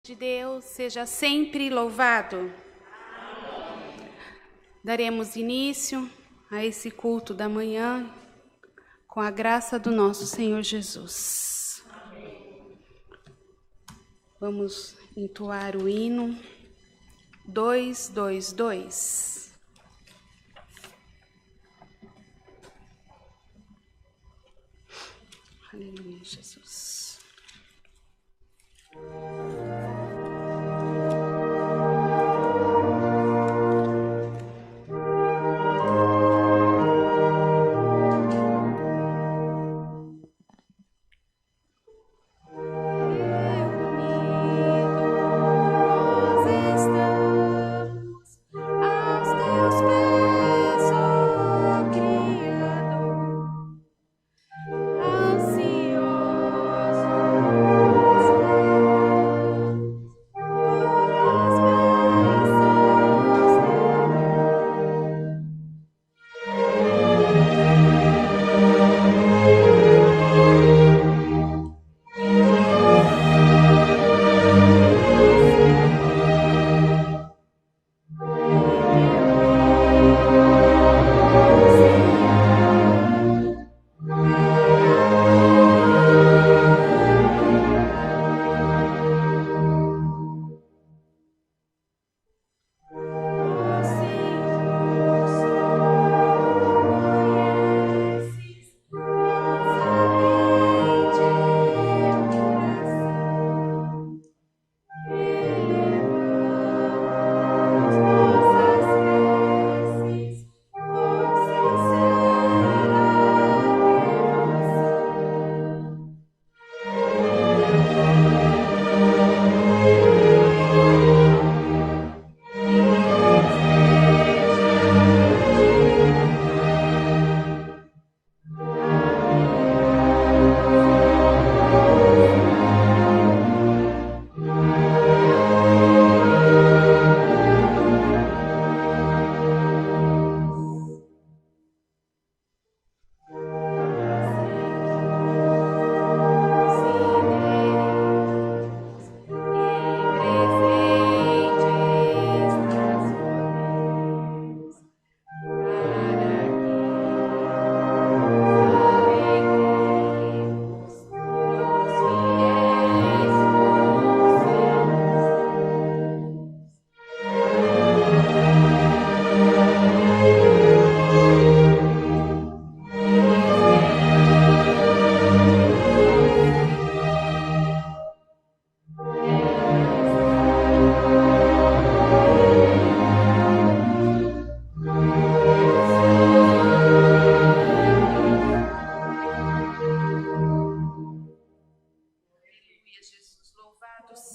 de Deus seja sempre louvado. Amém. Daremos início a esse culto da manhã com a graça do nosso Senhor Jesus. Amém. Vamos entoar o hino 222. Aleluia, Jesus.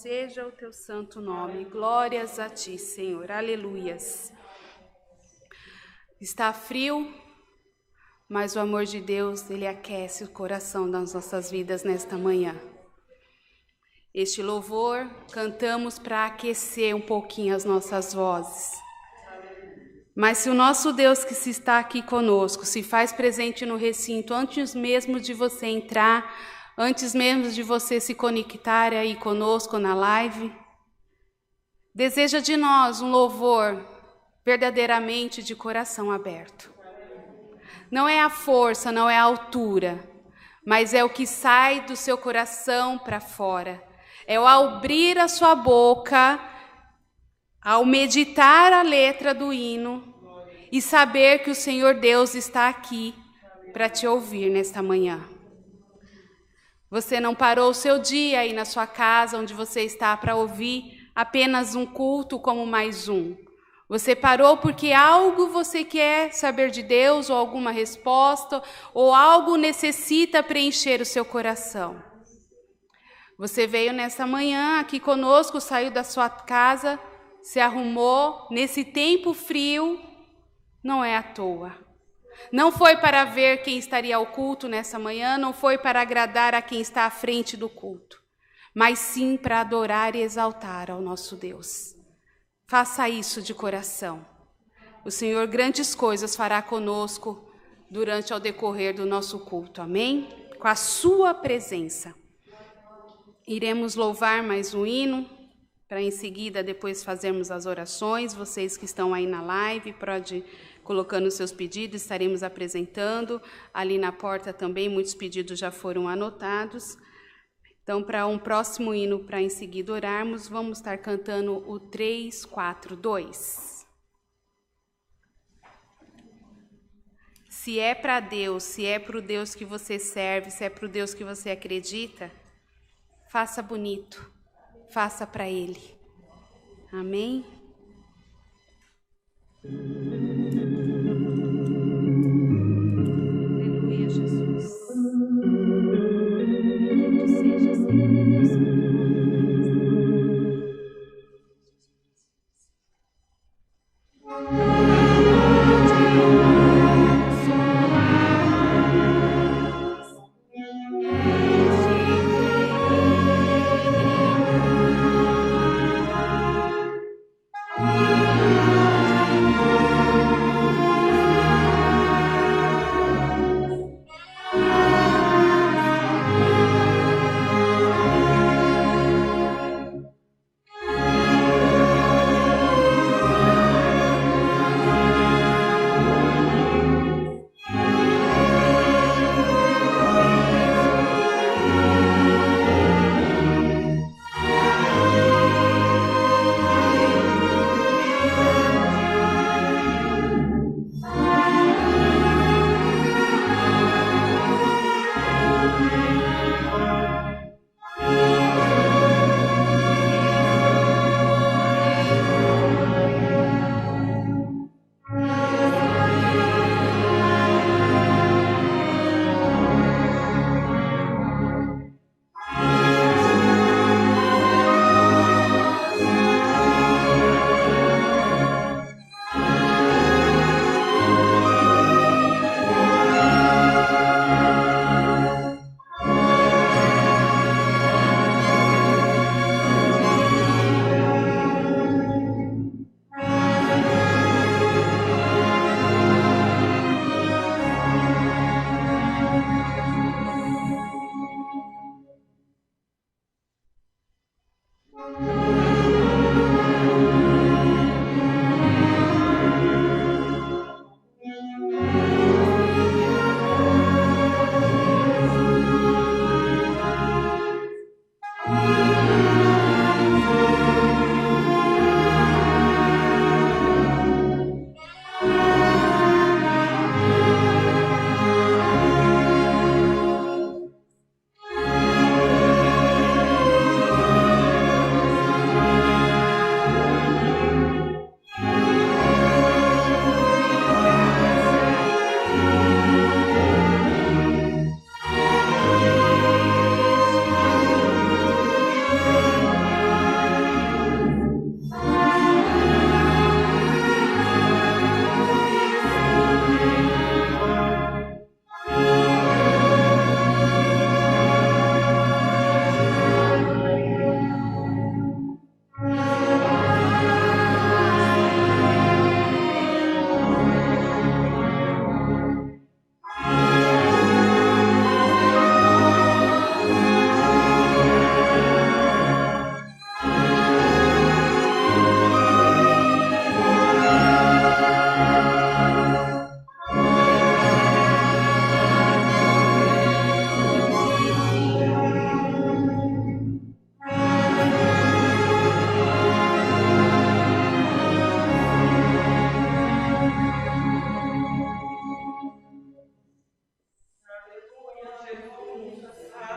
Seja o teu santo nome. Glórias a ti, Senhor. Aleluias. Está frio, mas o amor de Deus, ele aquece o coração das nossas vidas nesta manhã. Este louvor cantamos para aquecer um pouquinho as nossas vozes. Mas se o nosso Deus que se está aqui conosco se faz presente no recinto antes mesmo de você entrar, antes mesmo de você se conectar aí conosco na live, deseja de nós um louvor verdadeiramente de coração aberto. Não é a força, não é a altura, mas é o que sai do seu coração para fora. É o abrir a sua boca, ao meditar a letra do hino e saber que o Senhor Deus está aqui para te ouvir nesta manhã. Você não parou o seu dia aí na sua casa, onde você está, para ouvir apenas um culto como mais um. Você parou porque algo você quer saber de Deus, ou alguma resposta, ou algo necessita preencher o seu coração. Você veio nessa manhã aqui conosco, saiu da sua casa, se arrumou, nesse tempo frio, não é à toa. Não foi para ver quem estaria ao culto nessa manhã, não foi para agradar a quem está à frente do culto, mas sim para adorar e exaltar ao nosso Deus. Faça isso de coração. O Senhor grandes coisas fará conosco durante o decorrer do nosso culto, amém? Com a sua presença. Iremos louvar mais um hino. para em seguida depois fazermos as orações. Vocês que estão aí na live, pode colocando os seus pedidos, estaremos apresentando. Ali na porta também muitos pedidos já foram anotados. Então, para um próximo hino, para em seguida orarmos, vamos estar cantando o 342. Se é para Deus, se é para o Deus que você serve, se é para o Deus que você acredita, faça bonito, faça para Ele. Amém? Aleluia, Jesus. Bendito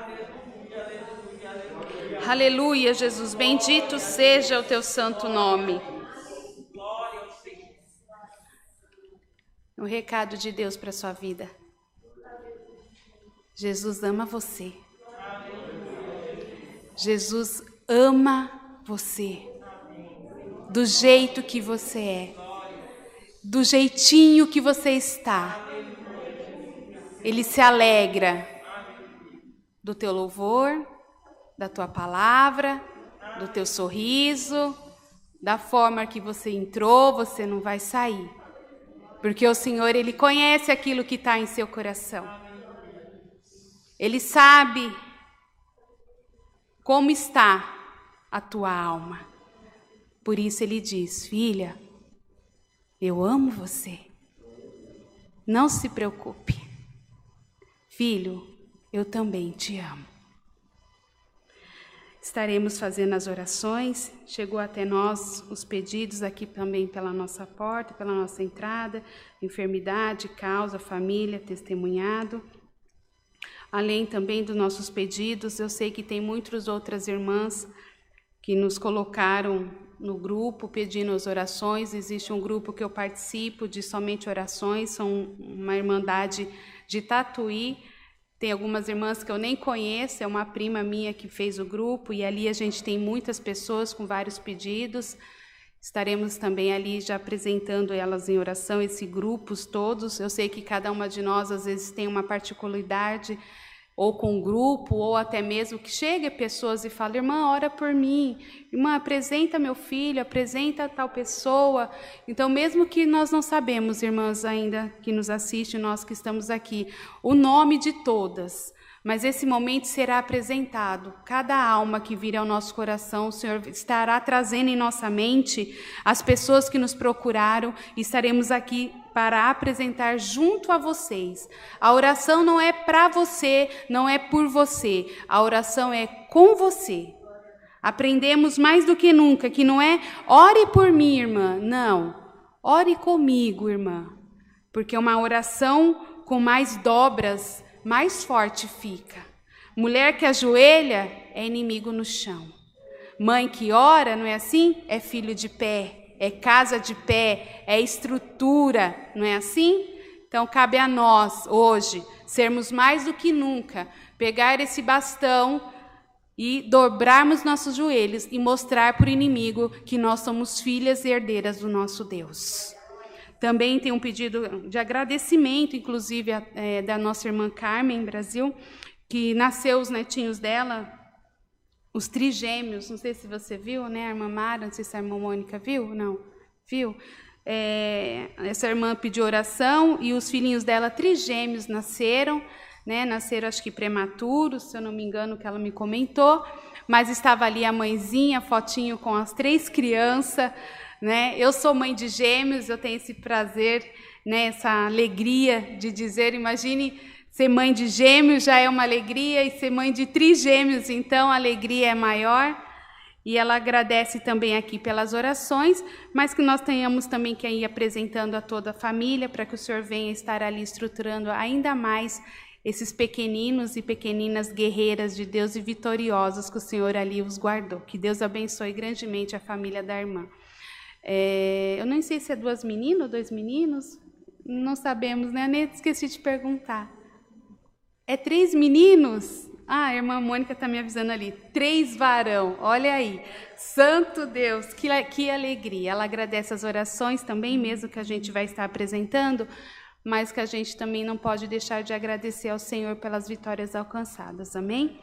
seja, Senhor, Deus Santo. Aleluia, Jesus, bendito seja o teu santo nome. Um recado de Deus para a sua vida. Jesus ama você. Jesus ama você. Do jeito que você é. Do jeitinho que você está. Ele se alegra do teu louvor, da tua palavra, do teu sorriso, da forma que você entrou, você não vai sair. Porque o Senhor, Ele conhece aquilo que está em seu coração. Ele sabe como está a tua alma. Por isso ele diz: filha, eu amo você. Não se preocupe. Filho, eu também te amo. Estaremos fazendo as orações. Chegou até nós os pedidos aqui também pela nossa porta, pela nossa entrada. Enfermidade, causa, família, testemunhado. Além também dos nossos pedidos, eu sei que tem muitas outras irmãs que nos colocaram no grupo pedindo as orações. Existe um grupo que eu participo de somente orações, são uma irmandade de Tatuí. Tem algumas irmãs que eu nem conheço, é uma prima minha que fez o grupo, e ali a gente tem muitas pessoas com vários pedidos. Estaremos também ali já apresentando elas em oração, esses grupos todos. Eu sei que cada uma de nós às vezes tem uma particularidade, ou com um grupo, ou até mesmo que chegue pessoas e fale: irmã, ora por mim, irmã, apresenta meu filho, apresenta tal pessoa. Então, mesmo que nós não sabemos, irmãs ainda que nos assistem, nós que estamos aqui, o nome de todas, mas esse momento será apresentado. Cada alma que vir ao nosso coração, o Senhor estará trazendo em nossa mente as pessoas que nos procuraram, e estaremos aqui para apresentar junto a vocês. A oração não é para você, não é por você. A oração é com você. Aprendemos mais do que nunca que não é ore por mim, irmã. Não, ore comigo, irmã. Porque uma oração com mais dobras, mais forte fica. Mulher que ajoelha é inimigo no chão. Mãe que ora, não é assim? É filho de pé. É casa de pé, é estrutura, não é assim? Então, cabe a nós, hoje, sermos mais do que nunca, pegar esse bastão e dobrarmos nossos joelhos e mostrar para o inimigo que nós somos filhas e herdeiras do nosso Deus. Também tem um pedido de agradecimento, inclusive, da nossa irmã Carmen, Brasil, que nasceu os netinhos dela, os trigêmeos, não sei se você viu, né, a irmã Mara, não sei se a irmã Mônica viu, não, viu? Essa irmã pediu oração e os filhinhos dela, trigêmeos, nasceram, né, nasceram acho que prematuros, se eu não me engano, que ela me comentou, mas estava ali a mãezinha, fotinho com as 3 crianças, né? Eu sou mãe de gêmeos, eu tenho esse prazer, né, essa alegria de dizer, imagine, ser mãe de gêmeos já é uma alegria, e ser mãe de trigêmeos, então a alegria é maior. E ela agradece também aqui pelas orações, mas que nós tenhamos também que ir apresentando a toda a família, para que o Senhor venha estar ali estruturando ainda mais esses pequeninos e pequeninas guerreiras de Deus e vitoriosos que o Senhor ali os guardou. Que Deus abençoe grandemente a família da irmã. Eu não sei se é 2 meninas ou 2 meninos, não sabemos, né? Nem esqueci de perguntar. É 3 meninos? Ah, a irmã Mônica está me avisando ali. 3 varão, olha aí. Santo Deus, que alegria. Ela agradece as orações também, mesmo que a gente vai estar apresentando, mas que a gente também não pode deixar de agradecer ao Senhor pelas vitórias alcançadas. Amém?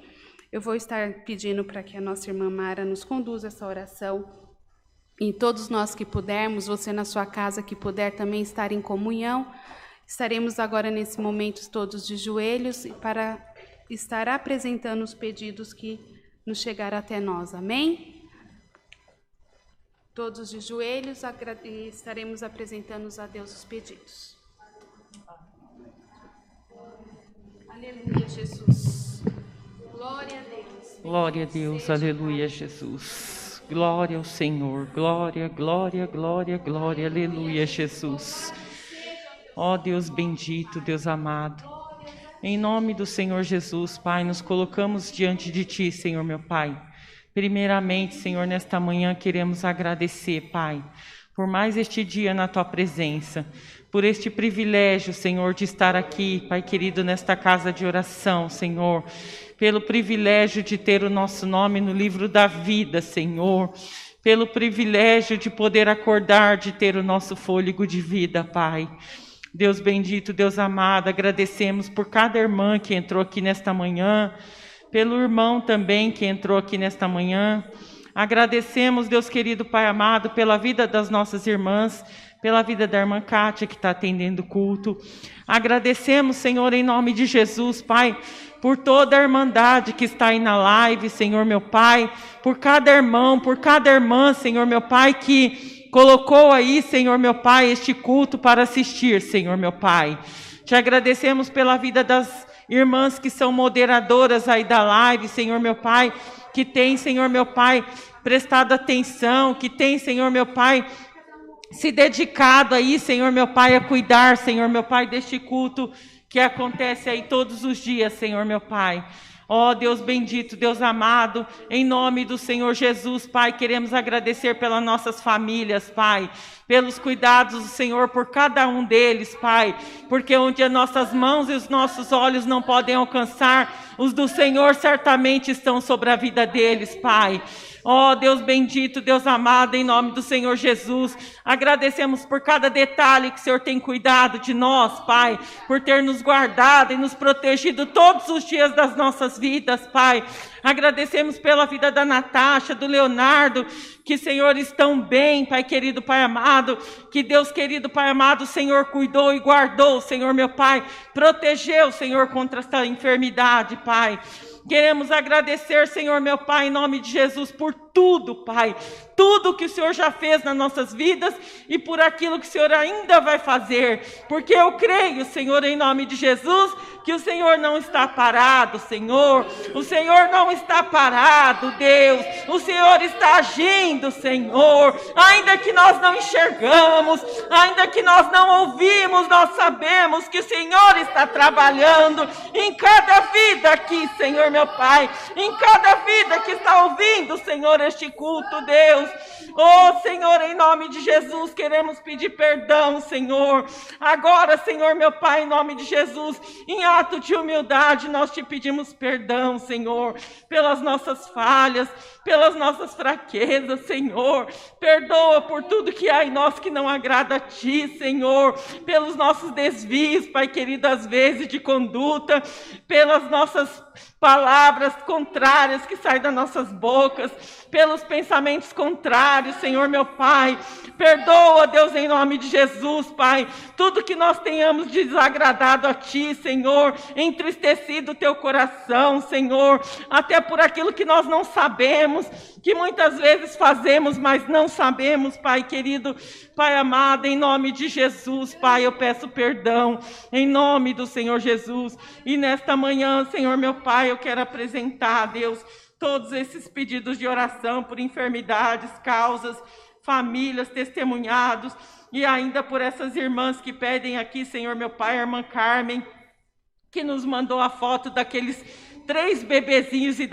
Eu vou estar pedindo para que a nossa irmã Mara nos conduza essa oração. E todos nós que pudermos, você na sua casa que puder também estar em comunhão, estaremos agora nesse momento todos de joelhos para estar apresentando os pedidos que nos chegaram até nós. Amém? Todos de joelhos e estaremos apresentando a Deus os pedidos. Aleluia, Jesus. Glória a Deus. Glória a Deus, aleluia, Jesus. Glória ao Senhor, glória, glória, glória, glória, aleluia, Jesus. Ó Deus bendito, Deus amado, em nome do Senhor Jesus, Pai, nos colocamos diante de Ti, Senhor meu Pai. Primeiramente, Senhor, nesta manhã queremos agradecer, Pai, por mais este dia na Tua presença, por este privilégio, Senhor, de estar aqui, Pai querido, nesta casa de oração, Senhor, pelo privilégio de ter o nosso nome no livro da vida, Senhor, pelo privilégio de poder acordar, de ter o nosso fôlego de vida, Pai. Deus bendito, Deus amado, agradecemos por cada irmã que entrou aqui nesta manhã, pelo irmão também que entrou aqui nesta manhã. Agradecemos, Deus querido, Pai amado, pela vida das nossas irmãs, pela vida da irmã Kátia, que está atendendo o culto. Agradecemos, Senhor, em nome de Jesus, Pai, por toda a irmandade que está aí na live, Senhor, meu Pai, por cada irmão, por cada irmã, Senhor, meu Pai, que colocou aí, Senhor, meu Pai, este culto para assistir, Senhor, meu Pai. Te agradecemos pela vida das irmãs que são moderadoras aí da live, Senhor, meu Pai, que tem, Senhor, meu Pai, prestado atenção, que tem, Senhor, meu Pai, se dedicado aí, Senhor, meu Pai, a cuidar, Senhor, meu Pai, deste culto que acontece aí todos os dias, Senhor, meu Pai. Ó Deus bendito, Deus amado, em nome do Senhor Jesus, Pai, queremos agradecer pelas nossas famílias, Pai, pelos cuidados do Senhor por cada um deles, Pai, porque onde as nossas mãos e os nossos olhos não podem alcançar, os do Senhor certamente estão sobre a vida deles, Pai. Ó Deus bendito, Deus amado, em nome do Senhor Jesus, agradecemos por cada detalhe que o Senhor tem cuidado de nós, Pai, por ter nos guardado e nos protegido todos os dias das nossas vidas, Pai. Agradecemos pela vida da Natasha, do Leonardo, que, Senhor, estão bem, Pai querido, Pai amado, que Deus querido, Pai amado, o Senhor cuidou e guardou, Senhor, meu Pai, protegeu, Senhor, contra essa enfermidade, Pai. Queremos agradecer, Senhor, meu Pai, em nome de Jesus, por tudo, Pai. Tudo que o Senhor já fez nas nossas vidas e por aquilo que o Senhor ainda vai fazer. Porque eu creio, Senhor, em nome de Jesus, que o Senhor não está parado, Senhor. O Senhor não está parado, Deus. O Senhor está agindo, Senhor. Ainda que nós não enxergamos, ainda que nós não ouvimos, nós sabemos que o Senhor está trabalhando em cada vida aqui, Senhor, meu Pai. Em cada vida que está ouvindo, Senhor, este culto, Deus. Oh, Senhor, em nome de Jesus, queremos pedir perdão, Senhor. Agora, Senhor, meu Pai, em nome de Jesus, em ato de humildade, nós te pedimos perdão, Senhor, pelas nossas falhas, pelas nossas fraquezas, Senhor. Perdoa por tudo que há em nós que não agrada a Ti, Senhor. Pelos nossos desvios, Pai querido, às vezes de conduta, pelas nossas palavras contrárias que saem das nossas bocas, pelos pensamentos contrários, Senhor, meu Pai. Perdoa, Deus, em nome de Jesus, Pai, tudo que nós tenhamos desagradado a Ti, Senhor, entristecido o Teu coração, Senhor, até por aquilo que nós não sabemos, que muitas vezes fazemos, mas não sabemos, Pai querido, Pai amado, em nome de Jesus, Pai, eu peço perdão, em nome do Senhor Jesus. E nesta manhã, Senhor, meu Pai, eu quero apresentar, Deus, todos esses pedidos de oração por enfermidades, causas, famílias, testemunhados, e ainda por essas irmãs que pedem aqui, Senhor, meu Pai, a irmã Carmen, que nos mandou a foto daqueles 3 bebezinhos e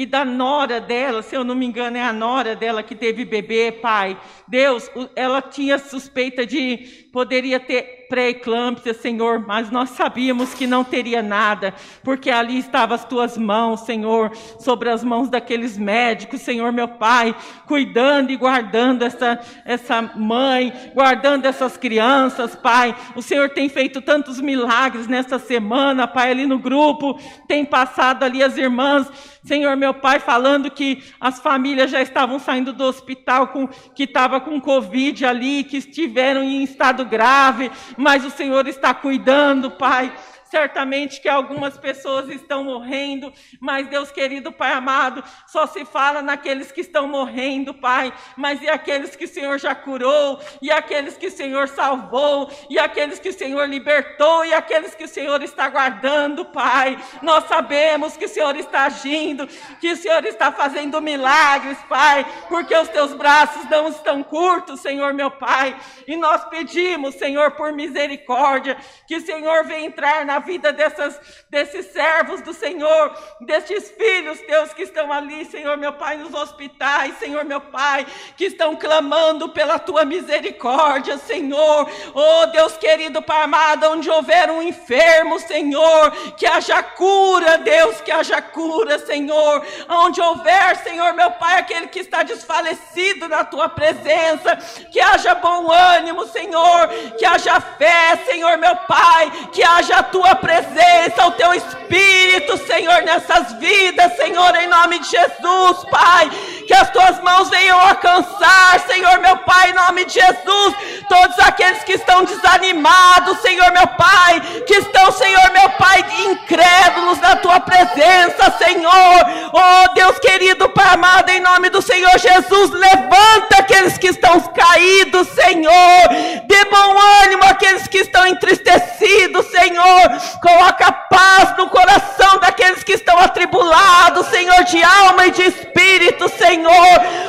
da nora dela, se eu não me engano, é a nora dela que teve bebê, Pai. Deus, ela tinha suspeita de poderia ter pré-eclâmpsia, Senhor, mas nós sabíamos que não teria nada, porque ali estavam as Tuas mãos, Senhor, sobre as mãos daqueles médicos, Senhor, meu Pai, cuidando e guardando essa mãe, guardando essas crianças, Pai. O Senhor tem feito tantos milagres nesta semana, Pai, ali no grupo, tem passado ali as irmãs, Senhor, meu Pai, falando que as famílias já estavam saindo do hospital, que estava com Covid ali, que estiveram em estado grave, mas o Senhor está cuidando, Pai. Certamente que algumas pessoas estão morrendo, mas Deus querido, Pai amado, só se fala naqueles que estão morrendo, Pai, mas e aqueles que o Senhor já curou, e aqueles que o Senhor salvou, e aqueles que o Senhor libertou, e aqueles que o Senhor está guardando, Pai. Nós sabemos que o Senhor está agindo, que o Senhor está fazendo milagres, Pai, porque os Teus braços não estão curtos, Senhor, meu Pai, e nós pedimos, Senhor, por misericórdia, que o Senhor venha entrar na vida desses servos do Senhor, destes filhos, Deus, que estão ali, Senhor, meu Pai, nos hospitais, Senhor, meu Pai, que estão clamando pela Tua misericórdia, Senhor. Oh, Deus querido, Pai amado, onde houver um enfermo, Senhor, que haja cura, Deus, que haja cura, Senhor. Onde houver, Senhor, meu Pai, aquele que está desfalecido na Tua presença, que haja bom ânimo, Senhor, que haja fé, Senhor, meu Pai, que haja a Tua presença, o Teu Espírito, Senhor, nessas vidas, Senhor, em nome de Jesus, Pai, que as tuas mãos venham alcançar, Senhor meu Pai, em nome de Jesus, todos aqueles que estão desanimados, Senhor meu Pai, que estão, Senhor meu Pai, incrédulos na tua presença, Senhor. Oh Deus querido, Pai amado, em nome do Senhor Jesus, levanta aqueles que estão caídos, Senhor, dê bom ânimo àqueles que estão entristecidos, Senhor, coloca paz no coração daqueles que estão atribulados, Senhor, de alma e de espírito, Senhor.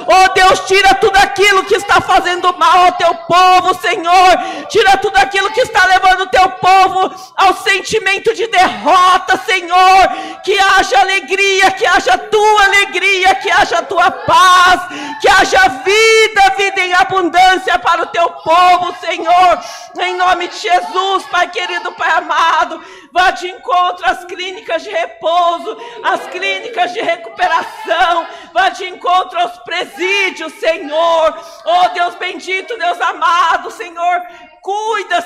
Oh Deus, tira tudo aquilo que está fazendo mal ao teu povo, Senhor, tira tudo aquilo que está levando o teu povo ao sentimento de derrota, Senhor, que haja alegria, que haja tua alegria, que haja tua paz, que haja vida em abundância para o teu povo, Senhor, em nome de Jesus, Pai querido, Pai amado, vá de encontro às clínicas de repouso, às clínicas de recuperação, vá de encontro aos presídios, Senhor. Oh Deus bendito, Deus amado, Senhor, cuida,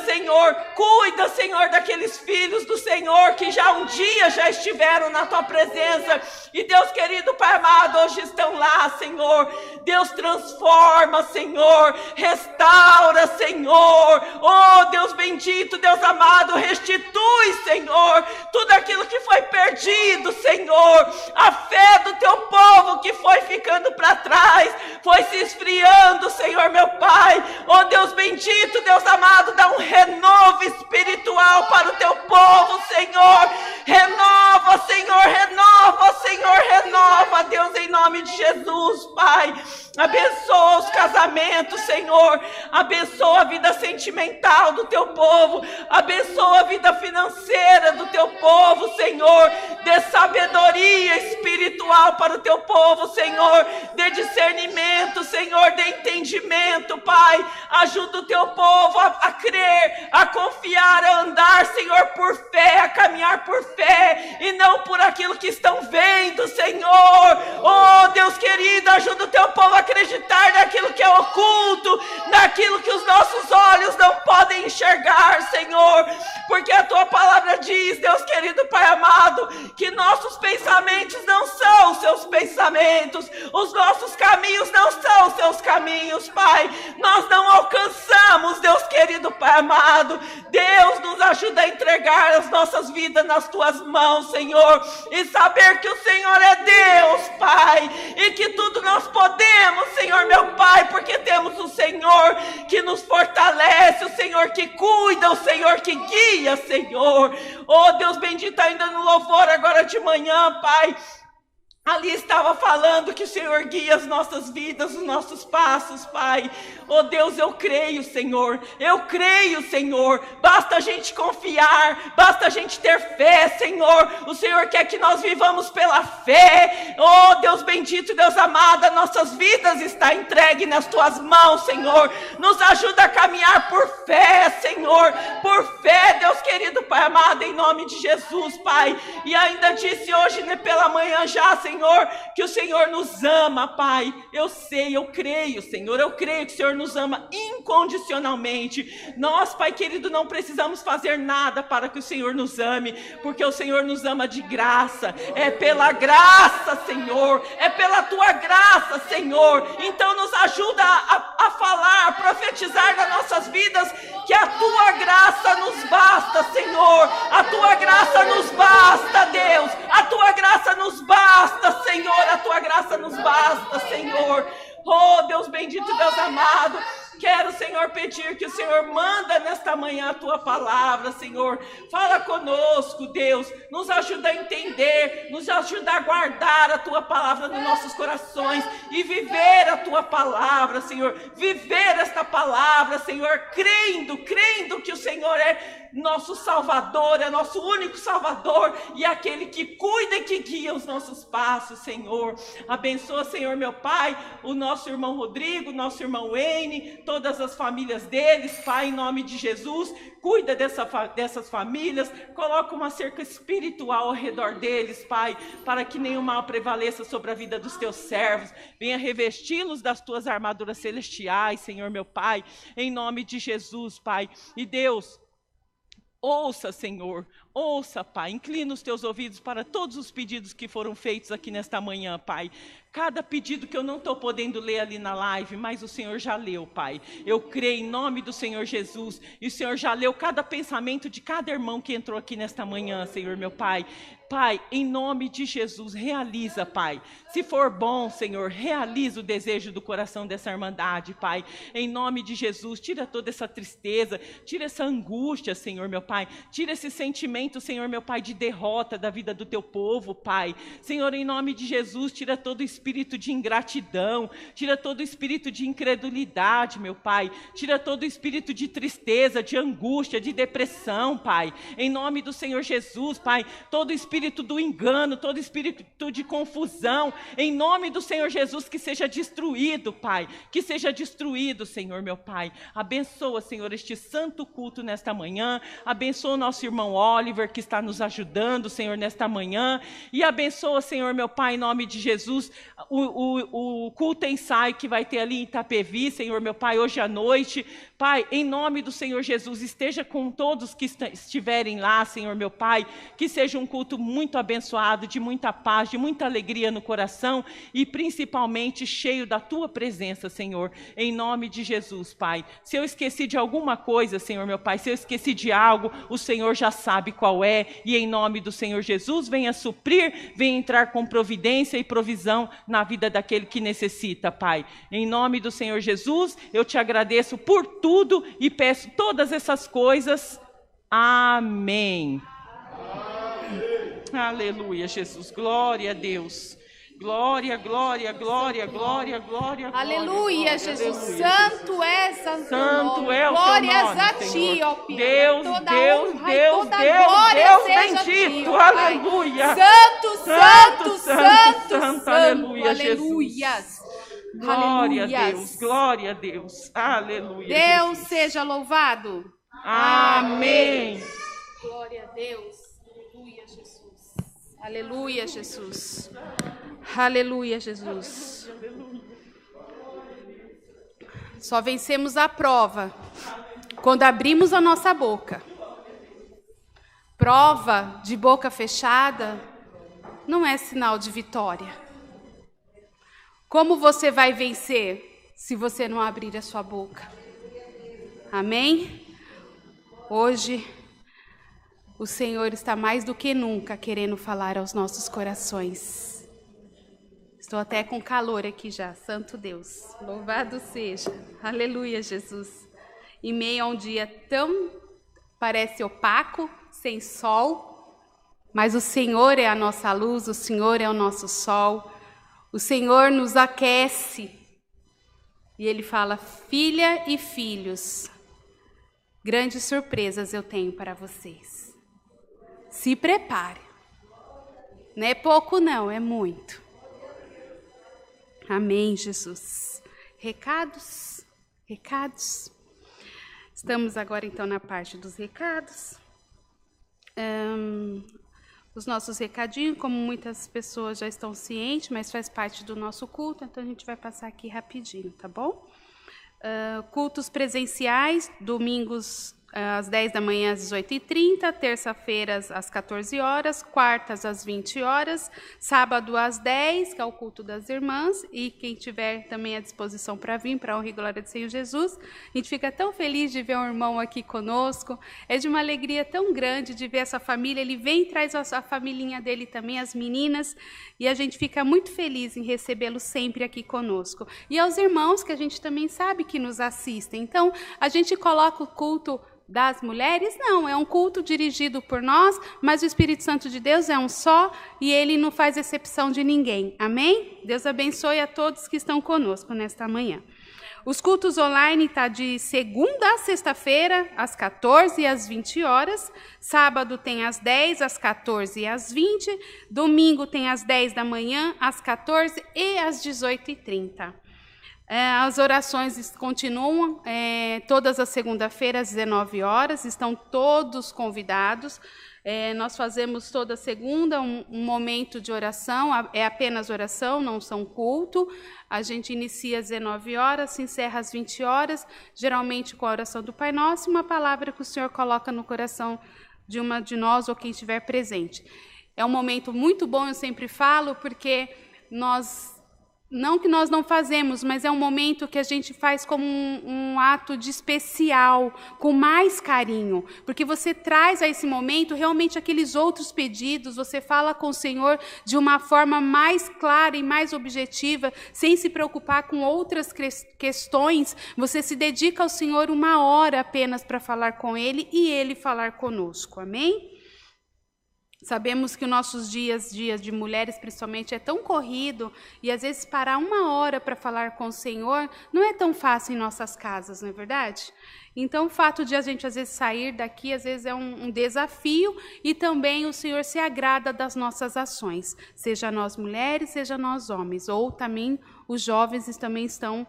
Senhor, daqueles filhos do Senhor que já um dia já estiveram na tua presença. E Deus querido, Pai amado, hoje estão lá, Senhor. Deus transforma, Senhor, restaura, Senhor. Oh Deus bendito, Deus amado, restitui, Senhor, tudo aquilo que foi perdido, Senhor. A fé do teu povo que foi ficando para trás, foi se esfriando, Senhor meu Pai. Oh Deus bendito, Deus amado, dá um renovo espiritual para o teu povo, Senhor. Renova, Senhor, renova, Senhor, renova, Deus, em nome de Jesus, Pai. Abençoa os casamentos, Senhor. Abençoa a vida sentimental do teu povo. Abençoa a vida financeira do teu povo, Senhor. Dê sabedoria espiritual para o teu povo, Senhor. Dê discernimento, Senhor. Dê entendimento, Pai. Ajuda o teu povo a crer, a confiar, a andar, Senhor, por fé, a caminhar por fé e não por aquilo que estão vendo, Senhor. Oh Deus querido, ajuda o teu povo a acreditar naquilo que é oculto, naquilo que os nossos olhos não podem enxergar, Senhor, porque a tua palavra diz, Deus querido, Pai amado, que nossos pensamentos não são os seus pensamentos, os nossos caminhos não são os seus caminhos, Pai. Nós não alcançamos, Deus querido, Pai amado. Deus, nos ajuda a entregar as nossas vidas nas tuas mãos, Senhor, e saber que o Senhor é Deus, Pai, e que tudo nós podemos, Senhor meu Pai, porque temos o Senhor que nos fortalece, o Senhor que cuida, o Senhor que guia, Senhor. Oh Deus bendito, ainda no louvor agora de manhã, Pai, ali estava falando que o Senhor guia as nossas vidas, os nossos passos, Pai. Oh Deus, eu creio, Senhor. Eu creio, Senhor. Basta a gente confiar, basta a gente ter fé, Senhor. O Senhor quer que nós vivamos pela fé. Oh Deus bendito, Deus amado, nossas vidas estão entregues nas tuas mãos, Senhor. Nos ajuda a caminhar por fé, Senhor. Por fé, Deus querido, Pai amado, em nome de Jesus, Pai. E ainda disse hoje, né, pela manhã já, Senhor, que o Senhor nos ama, Pai. Eu sei, eu creio, Senhor. Eu creio que o Senhor nos ama incondicionalmente. Nós, Pai querido, não precisamos fazer nada para que o Senhor nos ame, porque o Senhor nos ama de graça. É pela graça, Senhor. É pela tua graça, Senhor. Então nos ajuda a falar, a profetizar nas nossas vidas que a tua graça nos basta, Senhor. A tua graça nos basta, Deus. A tua graça nos basta, Senhor. A tua graça nos basta, Senhor. Oh Deus bendito, Deus amado, quero, Senhor, pedir que o Senhor manda nesta manhã a tua palavra, Senhor. Fala conosco, Deus. Nos ajuda a entender, nos ajuda a guardar a tua palavra nos nossos corações e viver a tua palavra, Senhor. Viver esta palavra, Senhor, crendo que o Senhor é nosso Salvador, é nosso único Salvador e aquele que cuida e que guia os nossos passos, Senhor. Abençoa, Senhor, meu Pai, o nosso irmão Rodrigo, nosso irmão Wayne, todas as famílias deles, Pai, em nome de Jesus. Cuida dessas famílias, coloca uma cerca espiritual ao redor deles, Pai, para que nenhum mal prevaleça sobre a vida dos teus servos. Venha revesti-los das tuas armaduras celestiais, Senhor, meu Pai, em nome de Jesus, Pai. E Deus, ouça, Senhor, ouça, Pai, inclina os teus ouvidos para todos os pedidos que foram feitos aqui nesta manhã, Pai. Cada pedido que eu não estou podendo ler ali na live, mas o Senhor já leu, Pai. Eu creio em nome do Senhor Jesus. E o Senhor já leu cada pensamento de cada irmão que entrou aqui nesta manhã, Senhor, meu Pai. Pai, em nome de Jesus, realiza, Pai. Se for bom, Senhor, realiza o desejo do coração dessa irmandade, Pai. Em nome de Jesus, tira toda essa tristeza, tira essa angústia, Senhor, meu Pai. Tira esse sentimento, Senhor, meu Pai, de derrota da vida do teu povo, Pai. Senhor, em nome de Jesus, tira todo o espírito de ingratidão, tira todo o espírito de incredulidade, meu Pai. Tira todo o espírito de tristeza, de angústia, de depressão, Pai. Em nome do Senhor Jesus, Pai, todo o espírito do engano, todo espírito de confusão, em nome do Senhor Jesus, que seja destruído, Pai, que seja destruído, Senhor, meu Pai. Abençoa, Senhor, este santo culto nesta manhã, abençoa o nosso irmão Oliver, que está nos ajudando, Senhor, nesta manhã, e abençoa, Senhor, meu Pai, em nome de Jesus, o culto ensaio que vai ter ali em Itapevi, Senhor, meu Pai, hoje à noite. Pai, em nome do Senhor Jesus, esteja com todos que estiverem lá, Senhor, meu Pai, que seja um culto muito abençoado, de muita paz, de muita alegria no coração e principalmente cheio da Tua presença, Senhor, em nome de Jesus, Pai. Se eu esqueci de alguma coisa, Senhor, meu Pai, se eu esqueci de algo, o Senhor já sabe qual é, e em nome do Senhor Jesus, venha suprir, venha entrar com providência e provisão na vida daquele que necessita, Pai. Em nome do Senhor Jesus, eu te agradeço por tudo e peço todas essas coisas. Amém. Aleluia, Jesus. Glória a Deus. Glória, glória, glória, glória, glória. Aleluia, Jesus. Aleluia, Santo és o teu Santo nome. é o teu Glórias nome, a ti, Senhor. ó Pai. Deus, Toda Deus, honra e Deus, toda Deus, glória Deus seja a ti, bendito. ó Pai. Aleluia. Santo, santo, Santo, santo, santo. santo. Aleluia, Aleluias. Glória a Aleluias. Deus, glória a Deus. Aleluia, Deus Jesus. seja louvado. Amém. Glória a Deus. Aleluia, Jesus. Aleluia, Jesus. Aleluia, Jesus. Só vencemos a prova quando abrimos a nossa boca. Prova de boca fechada não é sinal de vitória. Como você vai vencer se você não abrir a sua boca? Amém? Hoje, o Senhor está mais do que nunca querendo falar aos nossos corações. Estou até com calor aqui já, santo Deus. Louvado seja. Aleluia, Jesus. Em meio a um dia tão, parece opaco, sem sol, mas o Senhor é a nossa luz, o Senhor é o nosso sol. O Senhor nos aquece. E Ele fala, filha e filhos, grandes surpresas eu tenho para vocês. Se prepare. Não é pouco não, é muito. Amém, Jesus. Recados? Recados? Estamos agora então na parte dos recados. Os nossos recadinhos, como muitas pessoas já estão cientes, mas faz parte do nosso culto, então a gente vai passar aqui rapidinho, tá bom? Cultos presenciais, domingos às 10 da manhã às 18h30, terça-feiras às 14 horas, quartas às 20 horas, sábado às 10, que é o culto das irmãs, e quem tiver também à disposição para vir, para a honra e glória do Senhor Jesus. A gente fica tão feliz de ver um irmão aqui conosco, é de uma alegria tão grande de ver essa família, ele vem e traz a familhinha dele também, as meninas, e a gente fica muito feliz em recebê-lo sempre aqui conosco. E aos irmãos que a gente também sabe que nos assistem. Então, a gente coloca o culto das mulheres? Não, é um culto dirigido por nós, mas o Espírito Santo de Deus é um só e Ele não faz exceção de ninguém. Amém? Deus abençoe a todos que estão conosco nesta manhã. Os cultos online estão de segunda a sexta-feira, às 14 e às 20 horas. Sábado tem às 10, às 14 e às 20. Domingo tem às 10 da manhã, às 14 e às 18h30. As orações continuam todas as segunda-feiras, às 19 horas, estão todos convidados. Nós fazemos toda segunda um momento de oração, é apenas oração, não são culto. A gente inicia às 19 horas, se encerra às 20 horas, geralmente com a oração do Pai Nosso e uma palavra que o Senhor coloca no coração de uma de nós ou quem estiver presente. É um momento muito bom, eu sempre falo, porque nós Não que nós não fazemos, mas é um momento que a gente faz como um ato de especial, com mais carinho. Porque você traz a esse momento realmente aqueles outros pedidos, você fala com o Senhor de uma forma mais clara e mais objetiva, sem se preocupar com outras questões. Você se dedica ao Senhor 1 hora apenas para falar com Ele e Ele falar conosco. Amém? Sabemos que os nossos dias de mulheres, principalmente, é tão corrido, e às vezes parar 1 hora para falar com o Senhor não é tão fácil em nossas casas, não é verdade? Então, o fato de a gente, às vezes, sair daqui, às vezes, é um desafio, e também o Senhor se agrada das nossas ações, seja nós mulheres, seja nós homens, ou também os jovens também estão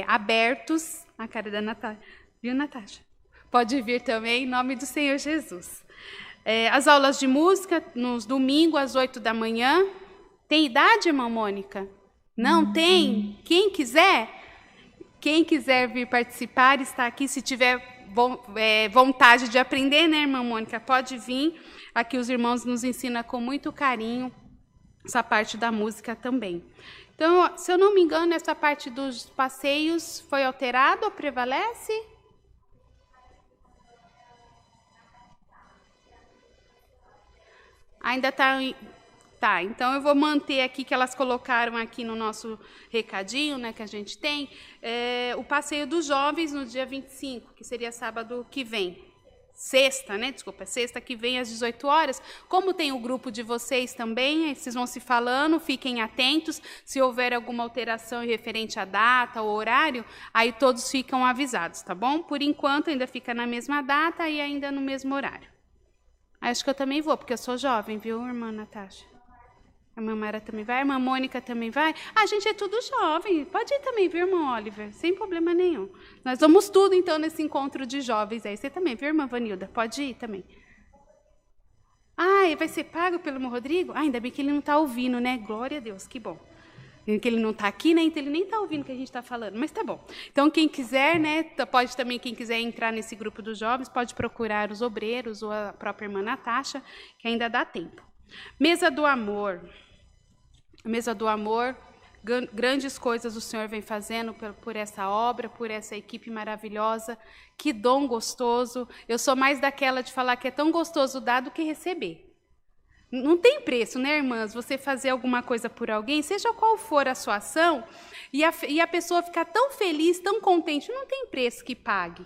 abertos. A cara da Natasha, viu, Natasha? Pode vir também, em nome do Senhor Jesus. As aulas de música, nos domingos, às 8 da manhã. Tem idade, irmã Mônica? Não tem? Quem quiser vir participar, está aqui. Se tiver vontade de aprender, né, irmã Mônica? Pode vir. Aqui os irmãos nos ensinam com muito carinho essa parte da música também. Então, se eu não me engano, essa parte dos passeios foi alterada ou prevalece? Ainda está... Tá, então eu vou manter aqui que elas colocaram aqui no nosso recadinho, né, que a gente tem, o passeio dos jovens no dia 25, que seria sábado que vem. Sexta que vem às 18 horas. Como tem o grupo de vocês também, vocês vão se falando, fiquem atentos. Se houver alguma alteração referente à data ou horário, aí todos ficam avisados, tá bom? Por enquanto ainda fica na mesma data e ainda no mesmo horário. Acho que eu também vou, porque eu sou jovem, viu, irmã Natasha? A irmã Mara também vai, a irmã Mônica também vai. A gente é tudo jovem, pode ir também, viu, irmão Oliver? Sem problema nenhum. Nós vamos tudo, então, nesse encontro de jovens aí. Você também, viu, irmã Vanilda? Pode ir também. E vai ser pago pelo irmão Rodrigo? Ainda bem que ele não está ouvindo, né? Glória a Deus, que bom. Que ele não está aqui, né? Então ele nem está ouvindo o que a gente está falando, mas tá bom. Então, quem quiser, né? Pode também, quem quiser entrar nesse grupo dos jovens, pode procurar os obreiros ou a própria irmã Natasha, que ainda dá tempo. Mesa do Amor. Mesa do Amor, grandes coisas o Senhor vem fazendo por essa obra, por essa equipe maravilhosa. Que dom gostoso. Eu sou mais daquela de falar que é tão gostoso dar do que receber. Não tem preço, né, irmãs? Você fazer alguma coisa por alguém, seja qual for a sua ação, e a pessoa ficar tão feliz, tão contente, não tem preço que pague.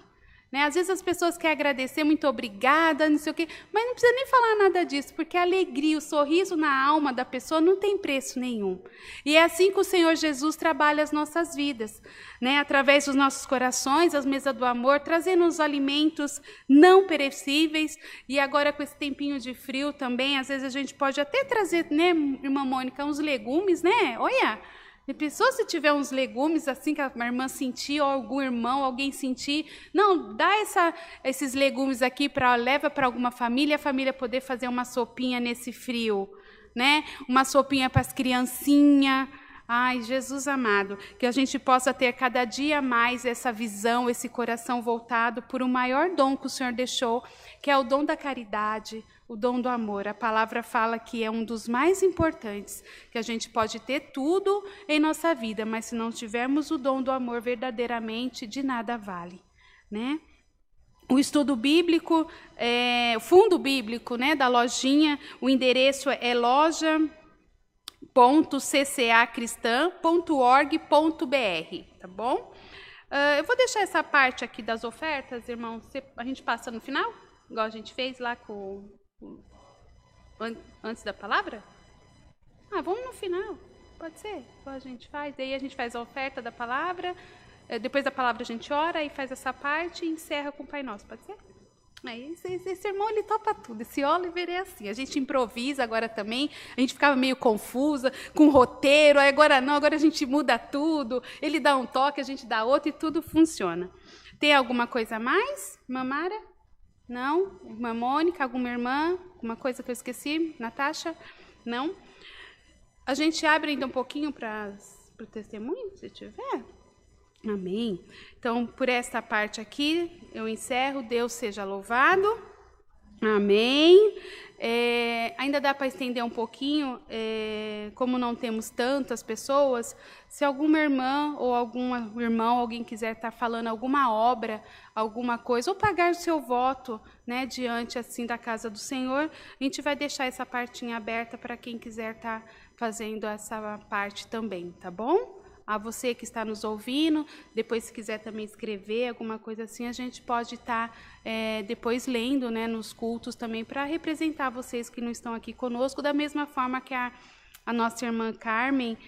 Né? Às vezes as pessoas querem agradecer, muito obrigada, não sei o quê, mas não precisa nem falar nada disso, porque a alegria, o sorriso na alma da pessoa não tem preço nenhum. E é assim que o Senhor Jesus trabalha as nossas vidas, né? Através dos nossos corações, as mesas do amor, trazendo os alimentos não perecíveis, e agora com esse tempinho de frio também, às vezes a gente pode até trazer, né, irmã Mônica, uns legumes, né? Olha... E pessoa, se tiver uns legumes assim que a irmã sentir, ou algum irmão, alguém sentir, não, dá esses legumes aqui, leva para alguma família, a família poder fazer uma sopinha nesse frio, né? Uma sopinha para as criancinhas. Ai, Jesus amado, que a gente possa ter cada dia mais essa visão, esse coração voltado por o maior dom que o Senhor deixou, que é o dom da caridade, o dom do amor. A palavra fala que é um dos mais importantes, que a gente pode ter tudo em nossa vida, mas se não tivermos o dom do amor verdadeiramente, de nada vale, né? O estudo bíblico, o fundo bíblico, né, da lojinha, o endereço é loja.ccacristã.org.br, tá bom? Eu vou deixar essa parte aqui das ofertas, irmão, a gente passa no final, igual a gente fez lá antes da palavra? Vamos no final, pode ser, igual a gente faz, daí a gente faz a oferta da palavra, depois da palavra a gente ora e faz essa parte e encerra com o Pai Nosso, pode ser? Esse irmão, ele topa tudo, esse Oliver é assim, a gente improvisa agora também, a gente ficava meio confusa com o roteiro, aí agora não, agora a gente muda tudo, ele dá um toque, a gente dá outro e tudo funciona. Tem alguma coisa a mais, irmã Mara? Não? Irmã Mônica, alguma irmã? Alguma coisa que eu esqueci? Natasha? Não? A gente abre ainda um pouquinho para o testemunho, se tiver? Amém. Então, por esta parte aqui, eu encerro. Deus seja louvado. Amém. Ainda dá para estender um pouquinho, como não temos tantas pessoas, se alguma irmã ou algum irmão, alguém quiser estar falando alguma obra, alguma coisa, ou pagar o seu voto, né, diante assim da casa do Senhor, a gente vai deixar essa partinha aberta para quem quiser estar fazendo essa parte também, tá bom? A você que está nos ouvindo, depois se quiser também escrever alguma coisa assim, a gente pode estar depois lendo, né, nos cultos também, para representar vocês que não estão aqui conosco, da mesma forma que a nossa irmã Carmen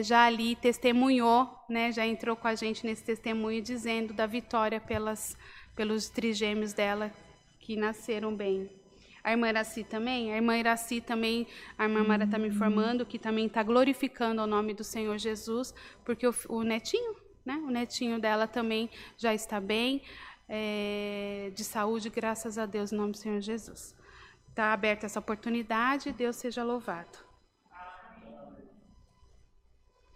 já ali testemunhou, né, já entrou com a gente nesse testemunho, dizendo da vitória pelos trigêmeos dela que nasceram bem. A irmã Iraci também? A irmã Iraci também, a irmã Mara está me informando que também está glorificando o nome do Senhor Jesus, porque o netinho, né? O netinho dela também já está bem, de saúde, graças a Deus, em nome do Senhor Jesus. Está aberta essa oportunidade, Deus seja louvado.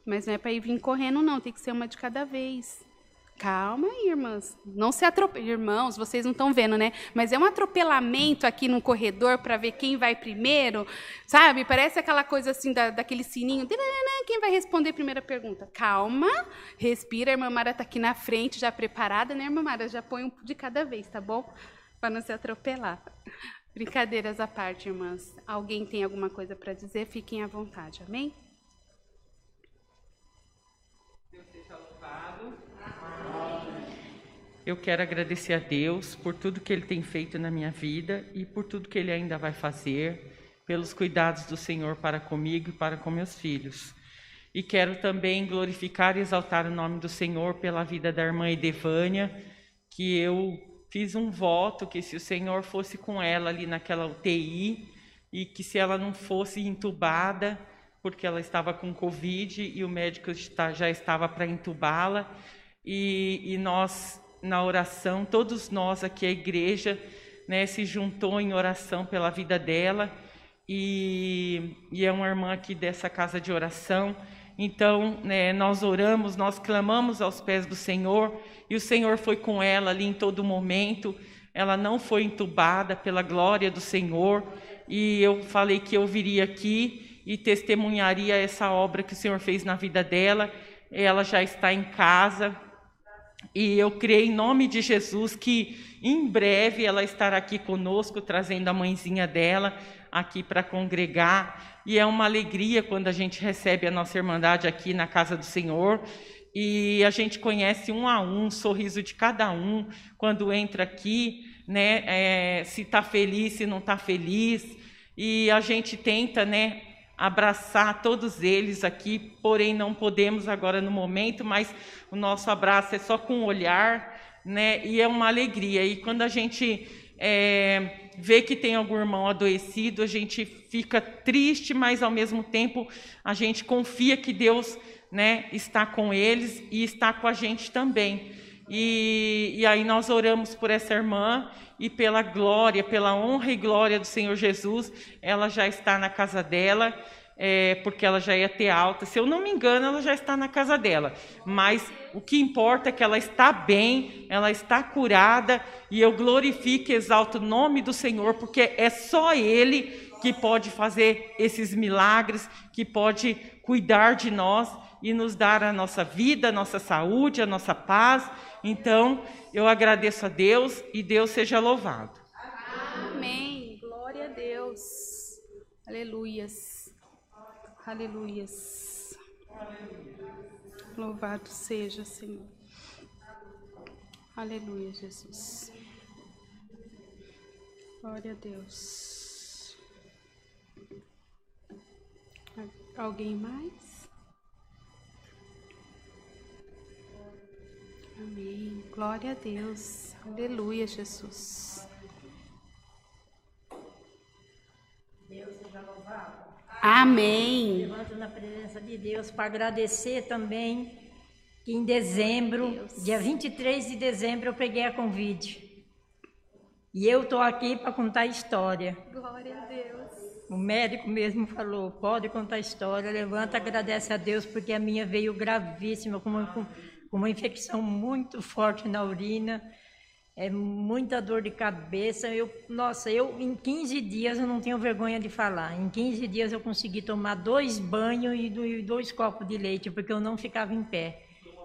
Mas não é para ir vir correndo, não, tem que ser uma de cada vez. Calma aí, irmãs. Não se atropelem. Irmãos, vocês não estão vendo, né? Mas é um atropelamento aqui no corredor para ver quem vai primeiro, sabe? Parece aquela coisa assim, daquele sininho. Quem vai responder a primeira pergunta? Calma, respira. A irmã Mara está aqui na frente, já preparada, né, irmã Mara? Já põe um de cada vez, tá bom? Para não se atropelar. Brincadeiras à parte, irmãs. Alguém tem alguma coisa para dizer? Fiquem à vontade, amém? Deus seja louvado. Eu quero agradecer a Deus por tudo que Ele tem feito na minha vida e por tudo que Ele ainda vai fazer, pelos cuidados do Senhor para comigo e para com meus filhos. E quero também glorificar e exaltar o nome do Senhor pela vida da irmã Edevânia, que eu fiz um voto que se o Senhor fosse com ela ali naquela UTI e que se ela não fosse entubada, porque ela estava com Covid e o médico já estava para entubá-la, e nós, na oração, todos nós aqui, a igreja, né, se juntou em oração pela vida dela, e é uma irmã aqui dessa casa de oração. Então, né, nós oramos, nós clamamos aos pés do Senhor, e o Senhor foi com ela ali em todo momento. Ela não foi entubada, pela glória do Senhor, e eu falei que eu viria aqui e testemunharia essa obra que o Senhor fez na vida dela. Ela já está em casa, e eu creio em nome de Jesus que em breve ela estará aqui conosco, trazendo a mãezinha dela aqui para congregar. E é uma alegria quando a gente recebe a nossa irmandade aqui na casa do Senhor, e a gente conhece um a um o sorriso de cada um quando entra aqui, né? Se está feliz, se não está feliz, e a gente tenta, né, abraçar todos eles aqui, porém não podemos agora no momento, mas o nosso abraço é só com o olhar, né? E é uma alegria. E quando a gente vê que tem algum irmão adoecido, a gente fica triste, mas ao mesmo tempo a gente confia que Deus, né, está com eles e está com a gente também. E aí nós oramos por essa irmã, e pela glória, pela honra e glória do Senhor Jesus, ela já está na casa dela, porque ela já ia ter alta. Se eu não me engano, ela já está na casa dela. Mas o que importa é que ela está bem, ela está curada, e eu glorifico e exalto o nome do Senhor, porque é só Ele que pode fazer esses milagres, que pode cuidar de nós e nos dar a nossa vida, a nossa saúde, a nossa paz. Então, eu agradeço a Deus, e Deus seja louvado. Amém. Glória a Deus. Aleluias. Aleluias. Louvado seja, Senhor. Aleluia, Jesus. Glória a Deus. Alguém mais? Amém. Glória a Deus. Aleluia, Jesus. Deus seja louvado. Amém. Levanto na presença de Deus para agradecer também que em dezembro, dia 23 de dezembro, eu peguei a Covid. E eu estou aqui para contar a história. Glória a Deus. O médico mesmo falou, pode contar a história, levanta, agradece a Deus, porque a minha veio gravíssima, com uma infecção muito forte na urina. É muita dor de cabeça. Nossa, em 15 dias eu não tenho vergonha de falar. Em 15 dias eu consegui tomar 2 banhos e 2 copos de leite, porque eu não ficava em pé.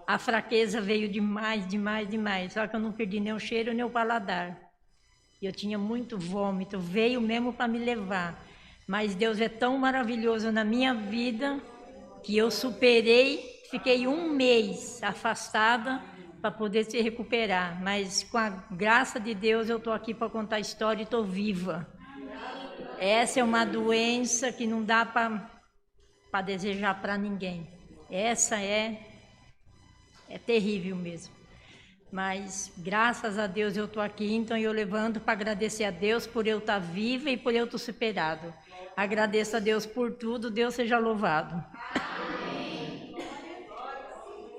A fraqueza veio demais. Só que eu não perdi nem o cheiro nem o paladar. Eu tinha muito vômito, veio mesmo para me levar. Mas Deus é tão maravilhoso na minha vida que eu superei, fiquei 1 mês afastada para poder se recuperar. Mas com a graça de Deus eu estou aqui para contar a história e estou viva. Essa é uma doença que não dá para desejar para ninguém. Essa é terrível mesmo. Mas graças a Deus eu estou aqui, então eu levanto para agradecer a Deus por eu estar viva e por eu ter superado. Agradeço a Deus por tudo, Deus seja louvado. Amém.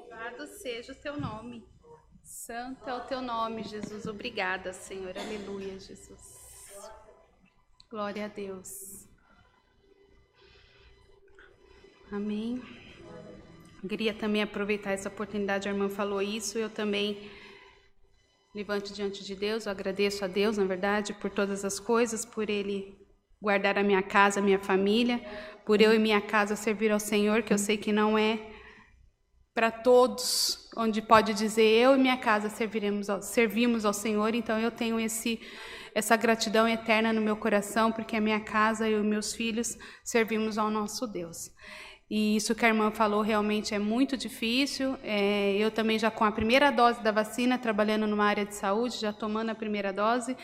Louvado seja o teu nome. Santo é o teu nome, Jesus. Obrigada, Senhor. Aleluia, Jesus. Glória a Deus. Amém. Eu queria também aproveitar essa oportunidade, a irmã falou isso, eu também levanto diante de Deus, eu agradeço a Deus, na verdade, por todas as coisas, por Ele guardar a minha casa, a minha família, por eu e minha casa servir ao Senhor, que eu sei que não é para todos, onde pode dizer eu e minha casa servimos ao Senhor, então eu tenho essa gratidão eterna no meu coração, porque a minha casa e os meus filhos servimos ao nosso Deus. E isso que a irmã falou realmente é muito difícil. Eu também já com a primeira dose da vacina, trabalhando numa área de saúde, já tomando a primeira dose.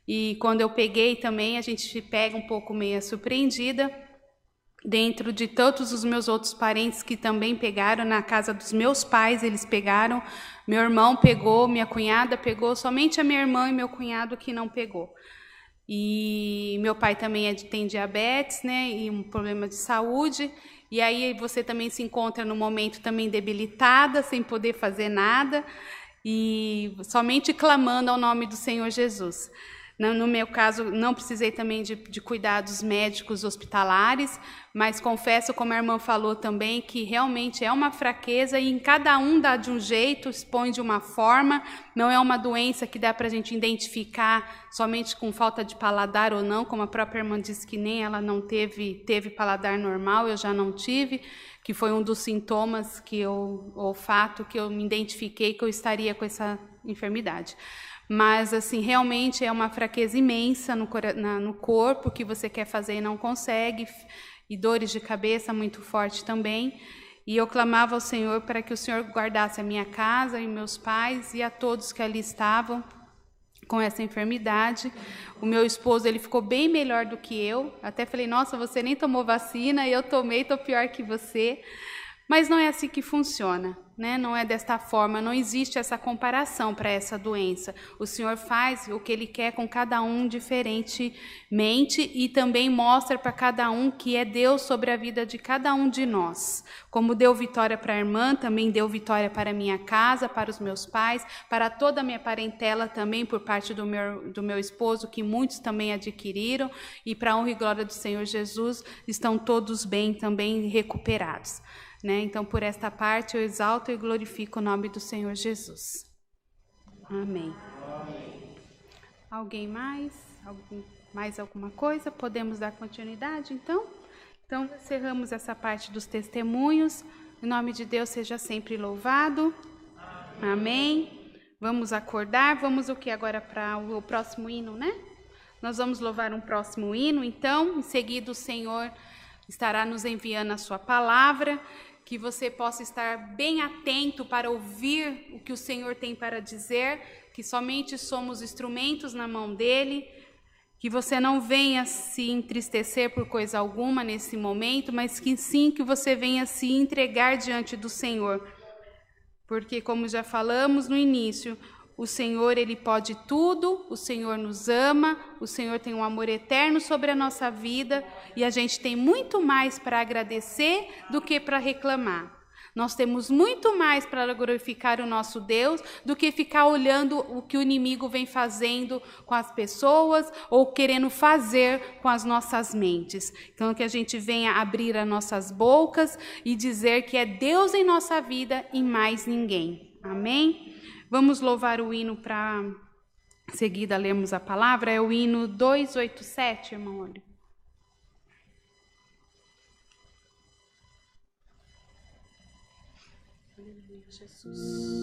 E quando eu peguei também, a gente pega um pouco meio surpreendida. Dentro de todos os meus outros parentes que também pegaram, na casa dos meus pais eles pegaram. Meu irmão pegou, minha cunhada pegou, somente a minha irmã e meu cunhado que não pegou. E meu pai também tem diabetes, né, e um problema de saúde. E aí você também se encontra no momento também debilitada, sem poder fazer nada, e somente clamando ao nome do Senhor Jesus. No meu caso, não precisei também de cuidados médicos hospitalares, mas confesso, como a irmã falou também, que realmente é uma fraqueza e em cada um dá de um jeito, expõe de uma forma, não é uma doença que dá para a gente identificar somente com falta de paladar ou não, como a própria irmã disse que nem ela não teve paladar normal, eu já não tive, que foi um dos sintomas o fato que eu me identifiquei que eu estaria com essa enfermidade. Mas, assim, realmente é uma fraqueza imensa no corpo, que você quer fazer e não consegue, e dores de cabeça muito forte também. E eu clamava ao Senhor para que o Senhor guardasse a minha casa e meus pais e a todos que ali estavam com essa enfermidade. O meu esposo, ele ficou bem melhor do que eu. Até falei, nossa, você nem tomou vacina, eu tomei, estou pior que você. Mas não é assim que funciona, né? Não é desta forma, não existe essa comparação para essa doença. O Senhor faz o que Ele quer com cada um diferentemente e também mostra para cada um que é Deus sobre a vida de cada um de nós. Como deu vitória para a irmã, também deu vitória para a minha casa, para os meus pais, para toda a minha parentela também, por parte do meu esposo, que muitos também adquiriram, e para a honra e glória do Senhor Jesus, estão todos bem também recuperados. Né? Então, por esta parte, eu exalto e glorifico o nome do Senhor Jesus. Amém. Alguém mais? Mais alguma coisa? Podemos dar continuidade, então? Então, encerramos essa parte dos testemunhos. O nome de Deus seja sempre louvado. Amém. Vamos acordar. Vamos o que agora para o próximo hino, né? Nós vamos louvar um próximo hino, então. Em seguida, o Senhor estará nos enviando a sua palavra, que você possa estar bem atento para ouvir o que o Senhor tem para dizer, que somente somos instrumentos na mão dele, que você não venha se entristecer por coisa alguma nesse momento, mas que sim, que você venha se entregar diante do Senhor, porque como já falamos no início, o Senhor, Ele pode tudo, o Senhor nos ama, o Senhor tem um amor eterno sobre a nossa vida e a gente tem muito mais para agradecer do que para reclamar. Nós temos muito mais para glorificar o nosso Deus do que ficar olhando o que o inimigo vem fazendo com as pessoas ou querendo fazer com as nossas mentes. Então, que a gente venha abrir as nossas bocas e dizer que é Deus em nossa vida e mais ninguém. Amém? Vamos louvar o hino para Em seguida, lemos a palavra, é o hino 287, irmão Olho. Aleluia, Jesus.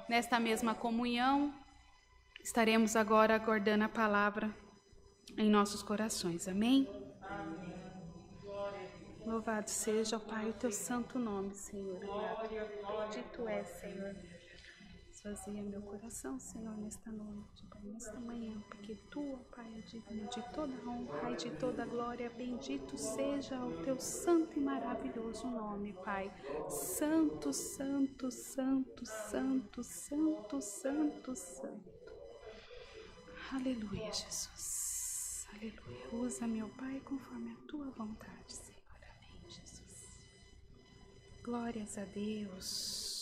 Nesta mesma comunhão, estaremos agora aguardando a palavra em nossos corações. Amém? Amém. Louvado seja, ó Pai, o teu santo nome, Senhor. Bendito é, Senhor. Esvazia meu coração, Senhor, nesta noite, Pai, nesta manhã, porque tu, ó Pai, é digno de toda honra, Pai, de toda glória. Bendito seja o teu santo e maravilhoso nome, Pai. Santo, santo, santo, santo, santo, santo, santo. Aleluia, Jesus. Aleluia. Usa, meu Pai, conforme a tua vontade, Senhor. Amém, Jesus. Glórias a Deus.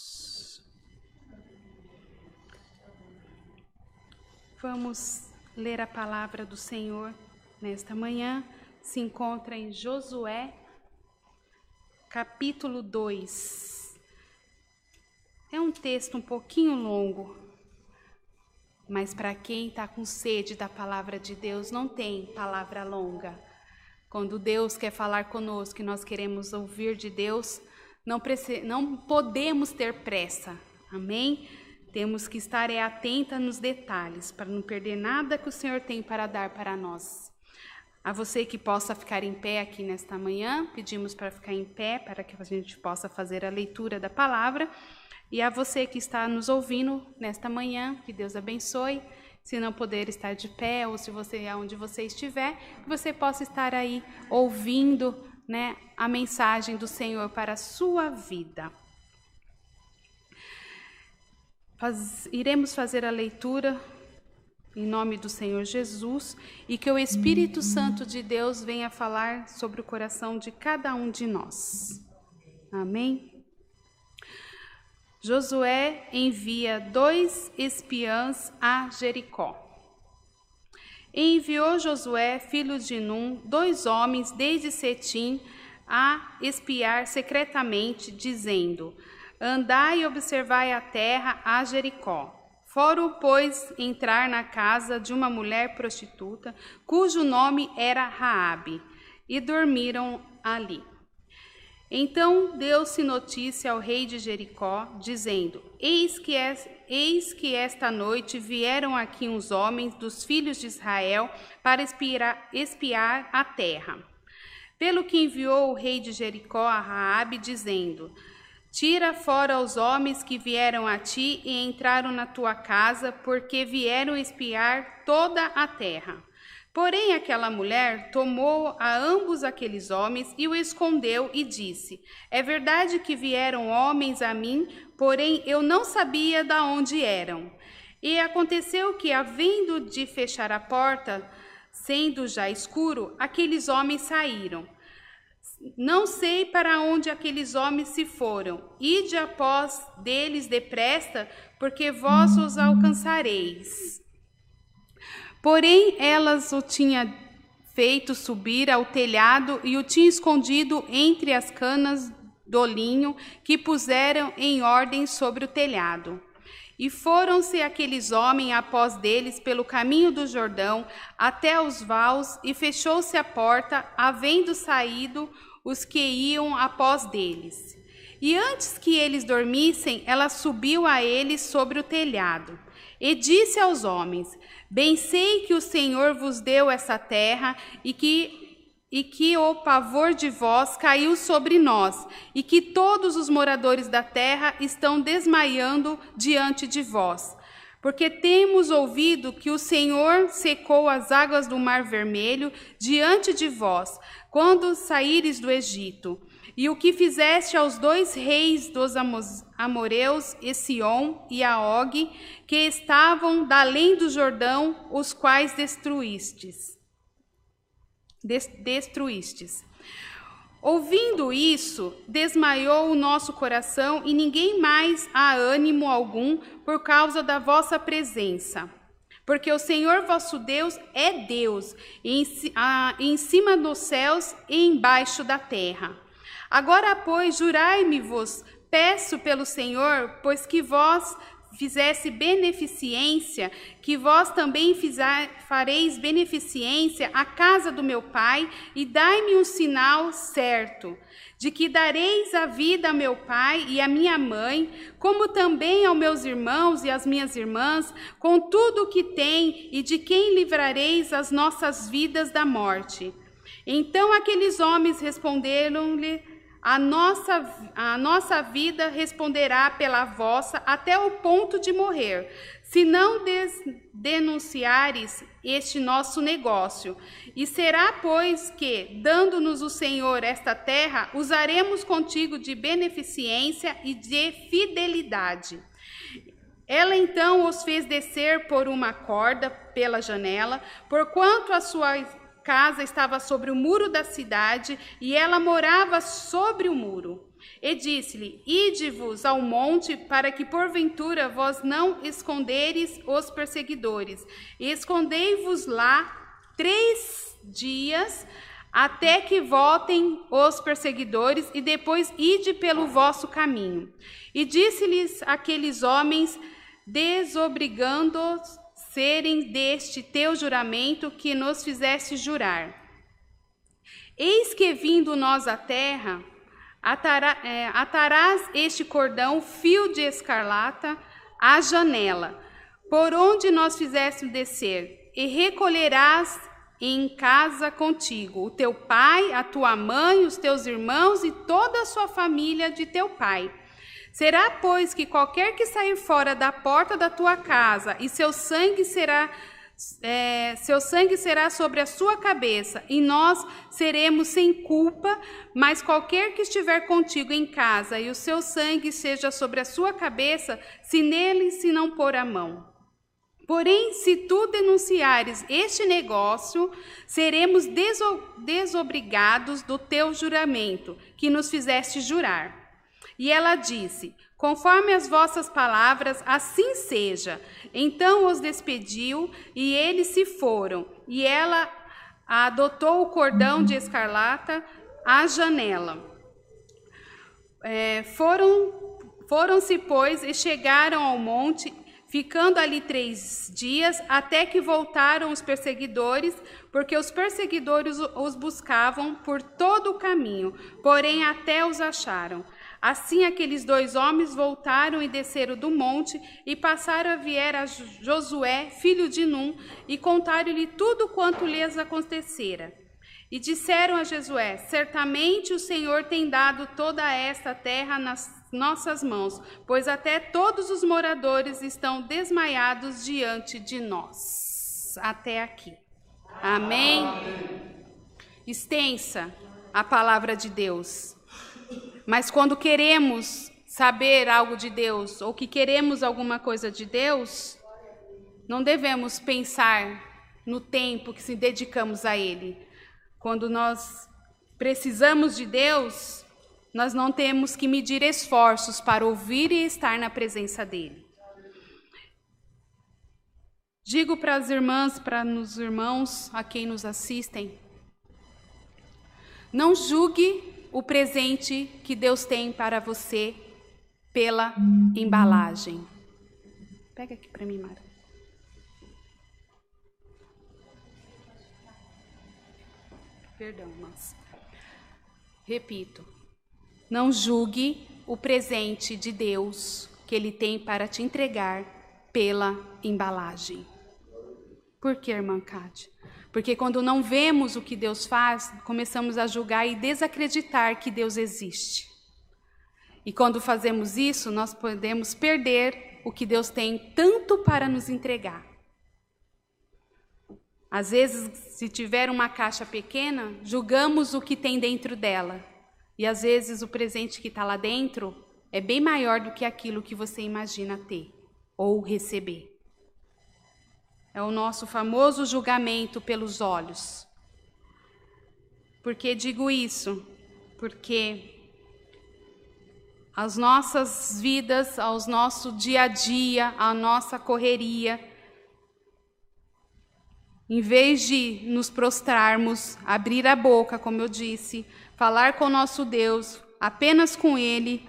Vamos ler a palavra do Senhor nesta manhã. Se encontra em Josué, capítulo 2. É um texto um pouquinho longo, mas para quem está com sede da palavra de Deus, não tem palavra longa. Quando Deus quer falar conosco e nós queremos ouvir de Deus, não podemos ter pressa. Amém? Temos que estar atenta nos detalhes, para não perder nada que o Senhor tem para dar para nós. A você que possa ficar em pé aqui nesta manhã, pedimos para ficar em pé, para que a gente possa fazer a leitura da palavra. E a você que está nos ouvindo nesta manhã, que Deus abençoe. Se não puder estar de pé, ou se você, aonde você estiver, que você possa estar aí ouvindo, né, a mensagem do Senhor para a sua vida. Iremos fazer a leitura em nome do Senhor Jesus e que o Espírito Santo de Deus venha falar sobre o coração de cada um de nós. Amém? Josué envia 2 espiãs a Jericó. E enviou Josué, filho de Num, 2 homens desde Setim a espiar secretamente, dizendo: andai e observai a terra a Jericó. Foram, pois, entrar na casa de uma mulher prostituta, cujo nome era Raabe, e dormiram ali. Então deu-se notícia ao rei de Jericó, dizendo: eis que esta noite vieram aqui uns homens dos filhos de Israel para espiar a terra. Pelo que enviou o rei de Jericó a Raabe, dizendo: tira fora os homens que vieram a ti e entraram na tua casa, porque vieram espiar toda a terra. Porém, aquela mulher tomou a ambos aqueles homens e o escondeu e disse: é verdade que vieram homens a mim, porém eu não sabia de onde eram. E aconteceu que, havendo de fechar a porta, sendo já escuro, aqueles homens saíram. Não sei para onde aqueles homens se foram. Ide após deles depressa, porque vós os alcançareis. Porém, elas o tinham feito subir ao telhado e o tinham escondido entre as canas do linho que puseram em ordem sobre o telhado. E foram-se aqueles homens após deles pelo caminho do Jordão até os vaus, e fechou-se a porta, havendo saído os que iam após deles. E antes que eles dormissem, ela subiu a eles sobre o telhado. E disse aos homens: bem sei que o Senhor vos deu essa terra, e que o pavor de vós caiu sobre nós, e que todos os moradores da terra estão desmaiando diante de vós. Porque temos ouvido que o Senhor secou as águas do Mar Vermelho diante de vós, quando saíres do Egito. E o que fizeste aos 2 reis dos amoreus, Sion e Og, que estavam da além do Jordão, os quais destruístes. Ouvindo isso, desmaiou o nosso coração, e ninguém mais há ânimo algum por causa da vossa presença. Porque o Senhor vosso Deus é Deus, em cima dos céus e embaixo da terra. Agora, pois, jurai-me-vos, peço pelo Senhor, pois que vós fizesse beneficência, que vós também fareis beneficência à casa do meu pai, e dai-me um sinal certo, de que dareis a vida a meu pai e a minha mãe, como também aos meus irmãos e às minhas irmãs, com tudo o que tem, e de quem livrareis as nossas vidas da morte. Então aqueles homens responderam-lhe: a nossa vida responderá pela vossa até o ponto de morrer, se não denunciares este nosso negócio. E será, pois, que, dando-nos o Senhor esta terra, usaremos contigo de beneficência e de fidelidade. Ela então os fez descer por uma corda pela janela, porquanto a sua casa estava sobre o muro da cidade, e ela morava sobre o muro. E disse-lhe: ide-vos ao monte, para que porventura vós não esconderes os perseguidores, e escondei-vos lá 3 dias, até que voltem os perseguidores, e depois ide pelo vosso caminho. E disse-lhes aqueles homens, desobrigando-os serem deste teu juramento que nos fizeste jurar. Eis que, vindo nós à terra, atarás este cordão, fio de escarlata, à janela, por onde nós fizéssemos descer, e recolherás em casa contigo o teu pai, a tua mãe, os teus irmãos e toda a sua família de teu pai. Será, pois, que qualquer que sair fora da porta da tua casa, e seu sangue será sobre a sua cabeça, e nós seremos sem culpa, mas qualquer que estiver contigo em casa, e o seu sangue seja sobre a sua cabeça, se nele se não pôr a mão. Porém, se tu denunciares este negócio, seremos desobrigados do teu juramento, que nos fizeste jurar. E ela disse: conforme as vossas palavras, assim seja. Então os despediu e eles se foram. E ela adotou o cordão de escarlata à janela. Foram-se, pois, e chegaram ao monte, ficando ali 3 dias, até que voltaram os perseguidores, porque os perseguidores os buscavam por todo o caminho, porém até os acharam. Assim aqueles 2 homens voltaram e desceram do monte, e passaram a vier a Josué, filho de Num, e contaram-lhe tudo quanto lhes acontecera. E disseram a Josué: certamente o Senhor tem dado toda esta terra nas nossas mãos, pois até todos os moradores estão desmaiados diante de nós. Até aqui. Amém? Extensa a palavra de Deus. Mas quando queremos saber algo de Deus, ou que queremos alguma coisa de Deus, não devemos pensar no tempo que se dedicamos a Ele. Quando nós precisamos de Deus, nós não temos que medir esforços para ouvir e estar na presença dEle. Digo para as irmãs, para os irmãos, a quem nos assistem, não julgue o presente que Deus tem para você pela embalagem. Pega aqui para mim, Mara. Perdão, mas repito, não julgue o presente de Deus que Ele tem para te entregar pela embalagem. Por que, irmã Cátia? Porque quando não vemos o que Deus faz, começamos a julgar e desacreditar que Deus existe. E quando fazemos isso, nós podemos perder o que Deus tem tanto para nos entregar. Às vezes, se tiver uma caixa pequena, julgamos o que tem dentro dela. E às vezes o presente que está lá dentro é bem maior do que aquilo que você imagina ter ou receber. É o nosso famoso julgamento pelos olhos. Por que digo isso? Porque as nossas vidas, ao nosso dia a dia, a nossa correria, em vez de nos prostrarmos, abrir a boca, como eu disse, falar com o nosso Deus, apenas com Ele,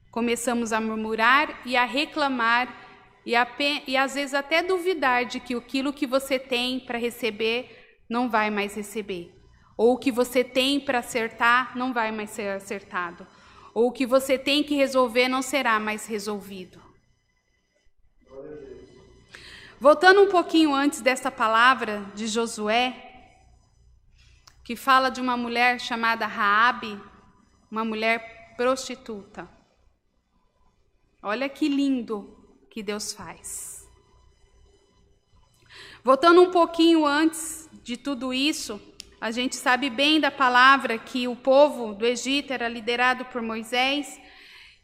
começamos a murmurar e a reclamar e às vezes até duvidar de que aquilo que você tem para receber não vai mais receber. Ou o que você tem para acertar não vai mais ser acertado. Ou o que você tem que resolver não será mais resolvido. Voltando um pouquinho antes dessa palavra de Josué, que fala de uma mulher chamada Raabe, uma mulher prostituta. Olha que lindo que Deus faz. Voltando um pouquinho antes de tudo isso, a gente sabe bem da palavra que o povo do Egito era liderado por Moisés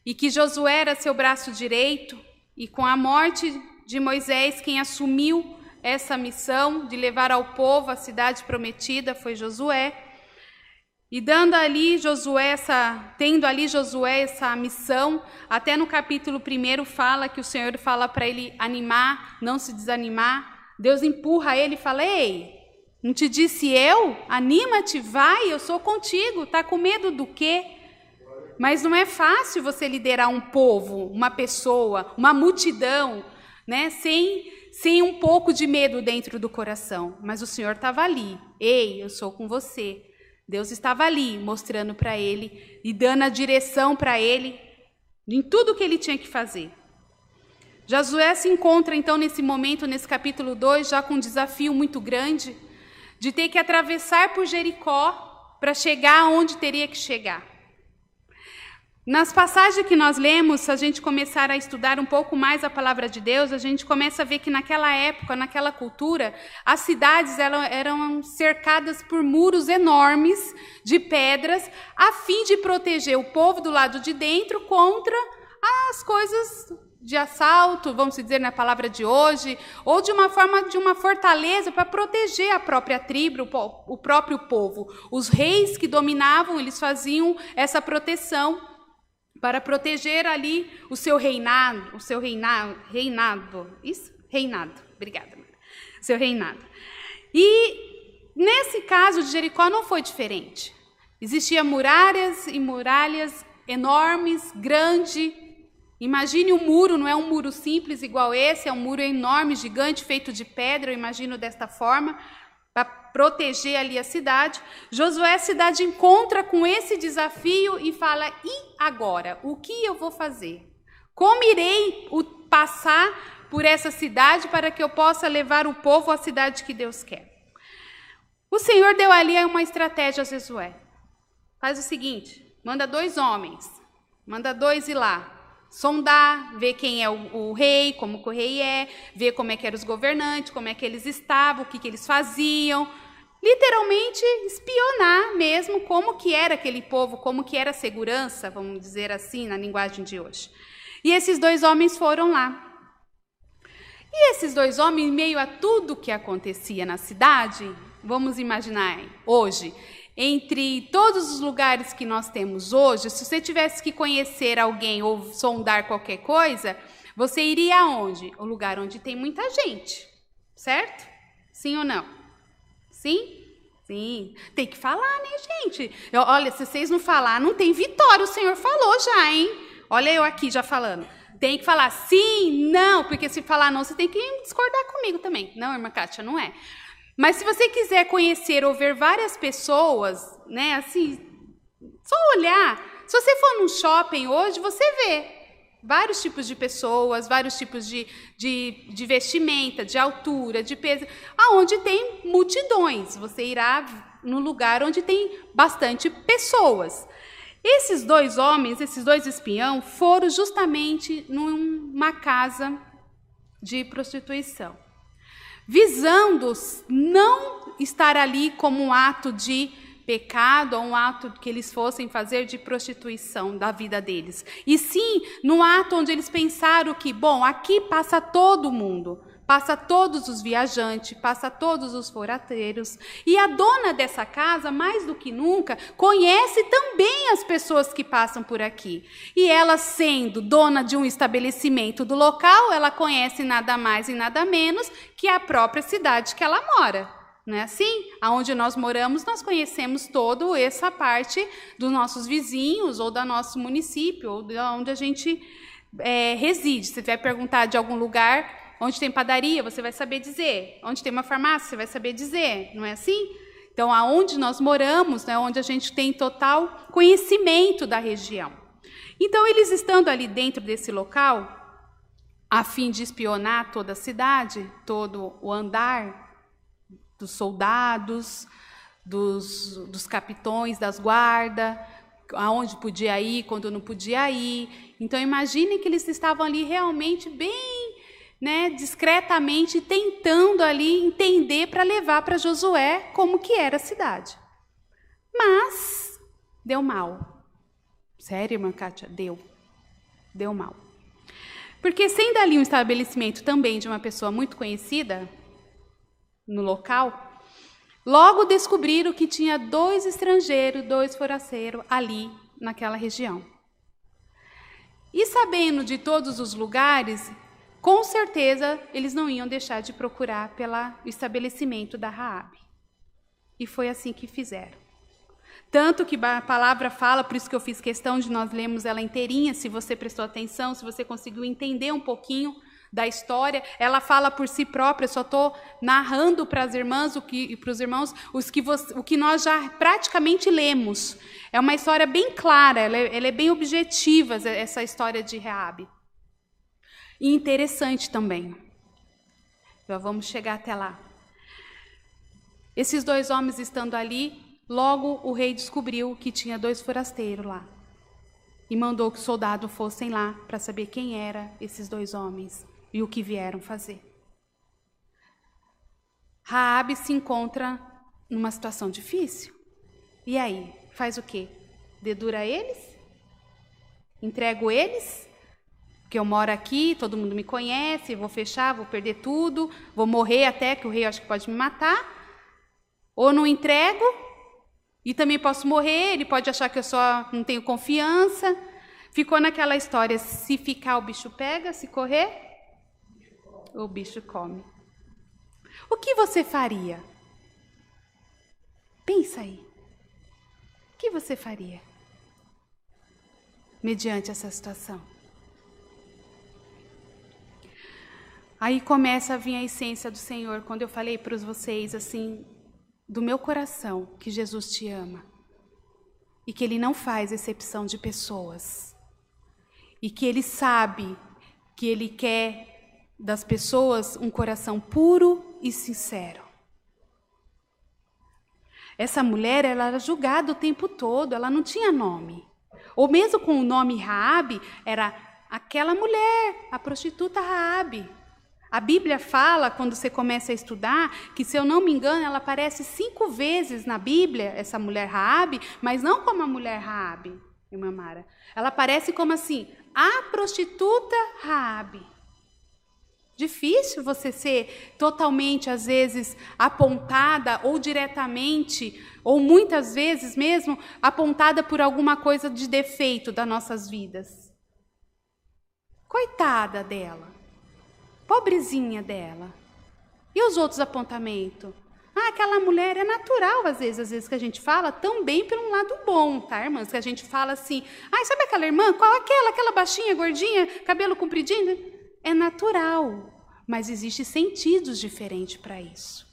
e que Josué era seu braço direito, e com a morte de Moisés, quem assumiu essa missão de levar ao povo a cidade prometida foi Josué. E tendo ali Josué essa missão, até no capítulo 1 fala que o Senhor fala para ele animar, não se desanimar. Deus empurra ele e fala: ei, não te disse eu? Anima-te, vai, eu sou contigo. Tá com medo do quê? Mas não é fácil você liderar um povo, uma pessoa, uma multidão, né, sem um pouco de medo dentro do coração. Mas o Senhor estava ali. Ei, eu sou com você. Deus estava ali mostrando para ele e dando a direção para ele em tudo que ele tinha que fazer. Josué se encontra então nesse momento, nesse capítulo 2, já com um desafio muito grande de ter que atravessar por Jericó para chegar onde teria que chegar. Nas passagens que nós lemos, se a gente começar a estudar um pouco mais a palavra de Deus, a gente começa a ver que naquela época, naquela cultura, as cidades eram cercadas por muros enormes de pedras, a fim de proteger o povo do lado de dentro contra as coisas de assalto, vamos dizer na palavra de hoje, ou de uma forma de uma fortaleza para proteger a própria tribo, o próprio povo. Os reis que dominavam, eles faziam essa proteção para proteger ali o seu reinado, obrigada, seu reinado. E nesse caso de Jericó não foi diferente. Existiam muralhas e muralhas enormes, grande. Imagine um muro, não é um muro simples igual esse, é um muro enorme, gigante, feito de pedra, eu imagino desta forma, para proteger ali a cidade. Josué, a cidade, encontra com esse desafio e fala: e agora? O que eu vou fazer? Como irei passar por essa cidade para que eu possa levar o povo à cidade que Deus quer? O Senhor deu ali uma estratégia a Josué. Faz o seguinte, manda 2 homens, manda 2 ir lá, sondar, ver quem é o rei, como que o rei é, ver como é que eram os governantes, como é que eles estavam, o que eles faziam. Literalmente espionar mesmo como que era aquele povo, como que era a segurança, vamos dizer assim, na linguagem de hoje. E esses 2 homens foram lá. E esses 2 homens, em meio a tudo que acontecia na cidade, vamos imaginar hoje, entre todos os lugares que nós temos hoje, se você tivesse que conhecer alguém ou sondar qualquer coisa, você iria aonde? O lugar onde tem muita gente, certo? Sim ou não? Sim? Sim. Tem que falar, né, gente? Olha, se vocês não falar, não tem vitória, o Senhor falou já, hein? Olha eu aqui já falando. Tem que falar sim, não, porque se falar não, você tem que discordar comigo também. Não, irmã Kátia, não é. Mas se você quiser conhecer ou ver várias pessoas, né, assim, só olhar. Se você for num shopping hoje, você vê vários tipos de pessoas, vários tipos de vestimenta, de altura, de peso, aonde tem multidões. Você irá no lugar onde tem bastante pessoas. Esses 2 homens, esses 2 espiões, foram justamente numa casa de prostituição, visando não estar ali como um ato de pecado ou um ato que eles fossem fazer de prostituição da vida deles. E sim, num ato onde eles pensaram que, bom, aqui passa todo mundo, passa todos os viajantes, passa todos os forasteiros. E a dona dessa casa, mais do que nunca, conhece também as pessoas que passam por aqui. E ela, sendo dona de um estabelecimento do local, ela conhece nada mais e nada menos que a própria cidade que ela mora. Não é assim? Aonde nós moramos, nós conhecemos toda essa parte dos nossos vizinhos ou do nosso município, ou de onde a gente reside. Se você vai perguntar de algum lugar onde tem padaria, você vai saber dizer. Onde tem uma farmácia, você vai saber dizer. Não é assim? Então, aonde nós moramos, né, onde a gente tem total conhecimento da região. Então, eles estando ali dentro desse local, a fim de espionar toda a cidade, todo o andar dos soldados, dos capitões das guardas, aonde podia ir, quando não podia ir. Então, imagine que eles estavam ali realmente bem, né, discretamente tentando ali entender para levar para Josué como que era a cidade. Mas deu mal. Sério, irmã Kátia? Deu mal. Porque sendo ali um estabelecimento também de uma pessoa muito conhecida no local, logo descobriram que tinha 2 estrangeiros, 2 forasteiros ali naquela região. E sabendo de todos os lugares, com certeza eles não iam deixar de procurar pelo estabelecimento da Raabe. E foi assim que fizeram. Tanto que a palavra fala, por isso que eu fiz questão de nós lermos ela inteirinha, se você prestou atenção, se você conseguiu entender um pouquinho da história, ela fala por si própria, eu só estou narrando para as irmãs e para os irmãos o que nós já praticamente lemos. É uma história bem clara, ela é bem objetiva, essa história de Raabe. E interessante também. Já vamos chegar até lá. Esses 2 homens estando ali, logo o rei descobriu que tinha 2 forasteiros lá. E mandou que os soldados fossem lá para saber quem eram esses 2 homens e o que vieram fazer. Raabe se encontra numa situação difícil. E aí, faz o quê? Dedura eles? Entrega eles? Porque eu moro aqui, todo mundo me conhece, vou fechar, vou perder tudo, vou morrer até, que o rei acho que pode me matar. Ou não entrego, e também posso morrer, ele pode achar que eu só não tenho confiança. Ficou naquela história, se ficar o bicho pega, se correr, o bicho come. O que você faria? Pensa aí. O que você faria mediante essa situação? Aí começa a vir a essência do Senhor, quando eu falei para vocês, assim, do meu coração, que Jesus te ama. E que Ele não faz exceção de pessoas. E que Ele sabe que Ele quer das pessoas um coração puro e sincero. Essa mulher, ela era julgada o tempo todo, ela não tinha nome. Ou mesmo com o nome Raabe, era aquela mulher, a prostituta Raabe. A Bíblia fala, quando você começa a estudar, que, se eu não me engano, ela aparece 5 vezes na Bíblia, essa mulher Raabe, mas não como a mulher Raabe, irmã Mara. Ela aparece como assim, a prostituta Raabe. Difícil você ser totalmente, às vezes, apontada ou diretamente, ou muitas vezes mesmo, apontada por alguma coisa de defeito das nossas vidas. Coitada dela. Pobrezinha dela. E os outros apontamentos? Aquela mulher é natural, às vezes que a gente fala tão bem por um lado bom, tá, irmãs? Que a gente fala assim, sabe aquela irmã? Qual aquela? Aquela baixinha, gordinha, cabelo compridinho? É natural, mas existem sentidos diferentes para isso.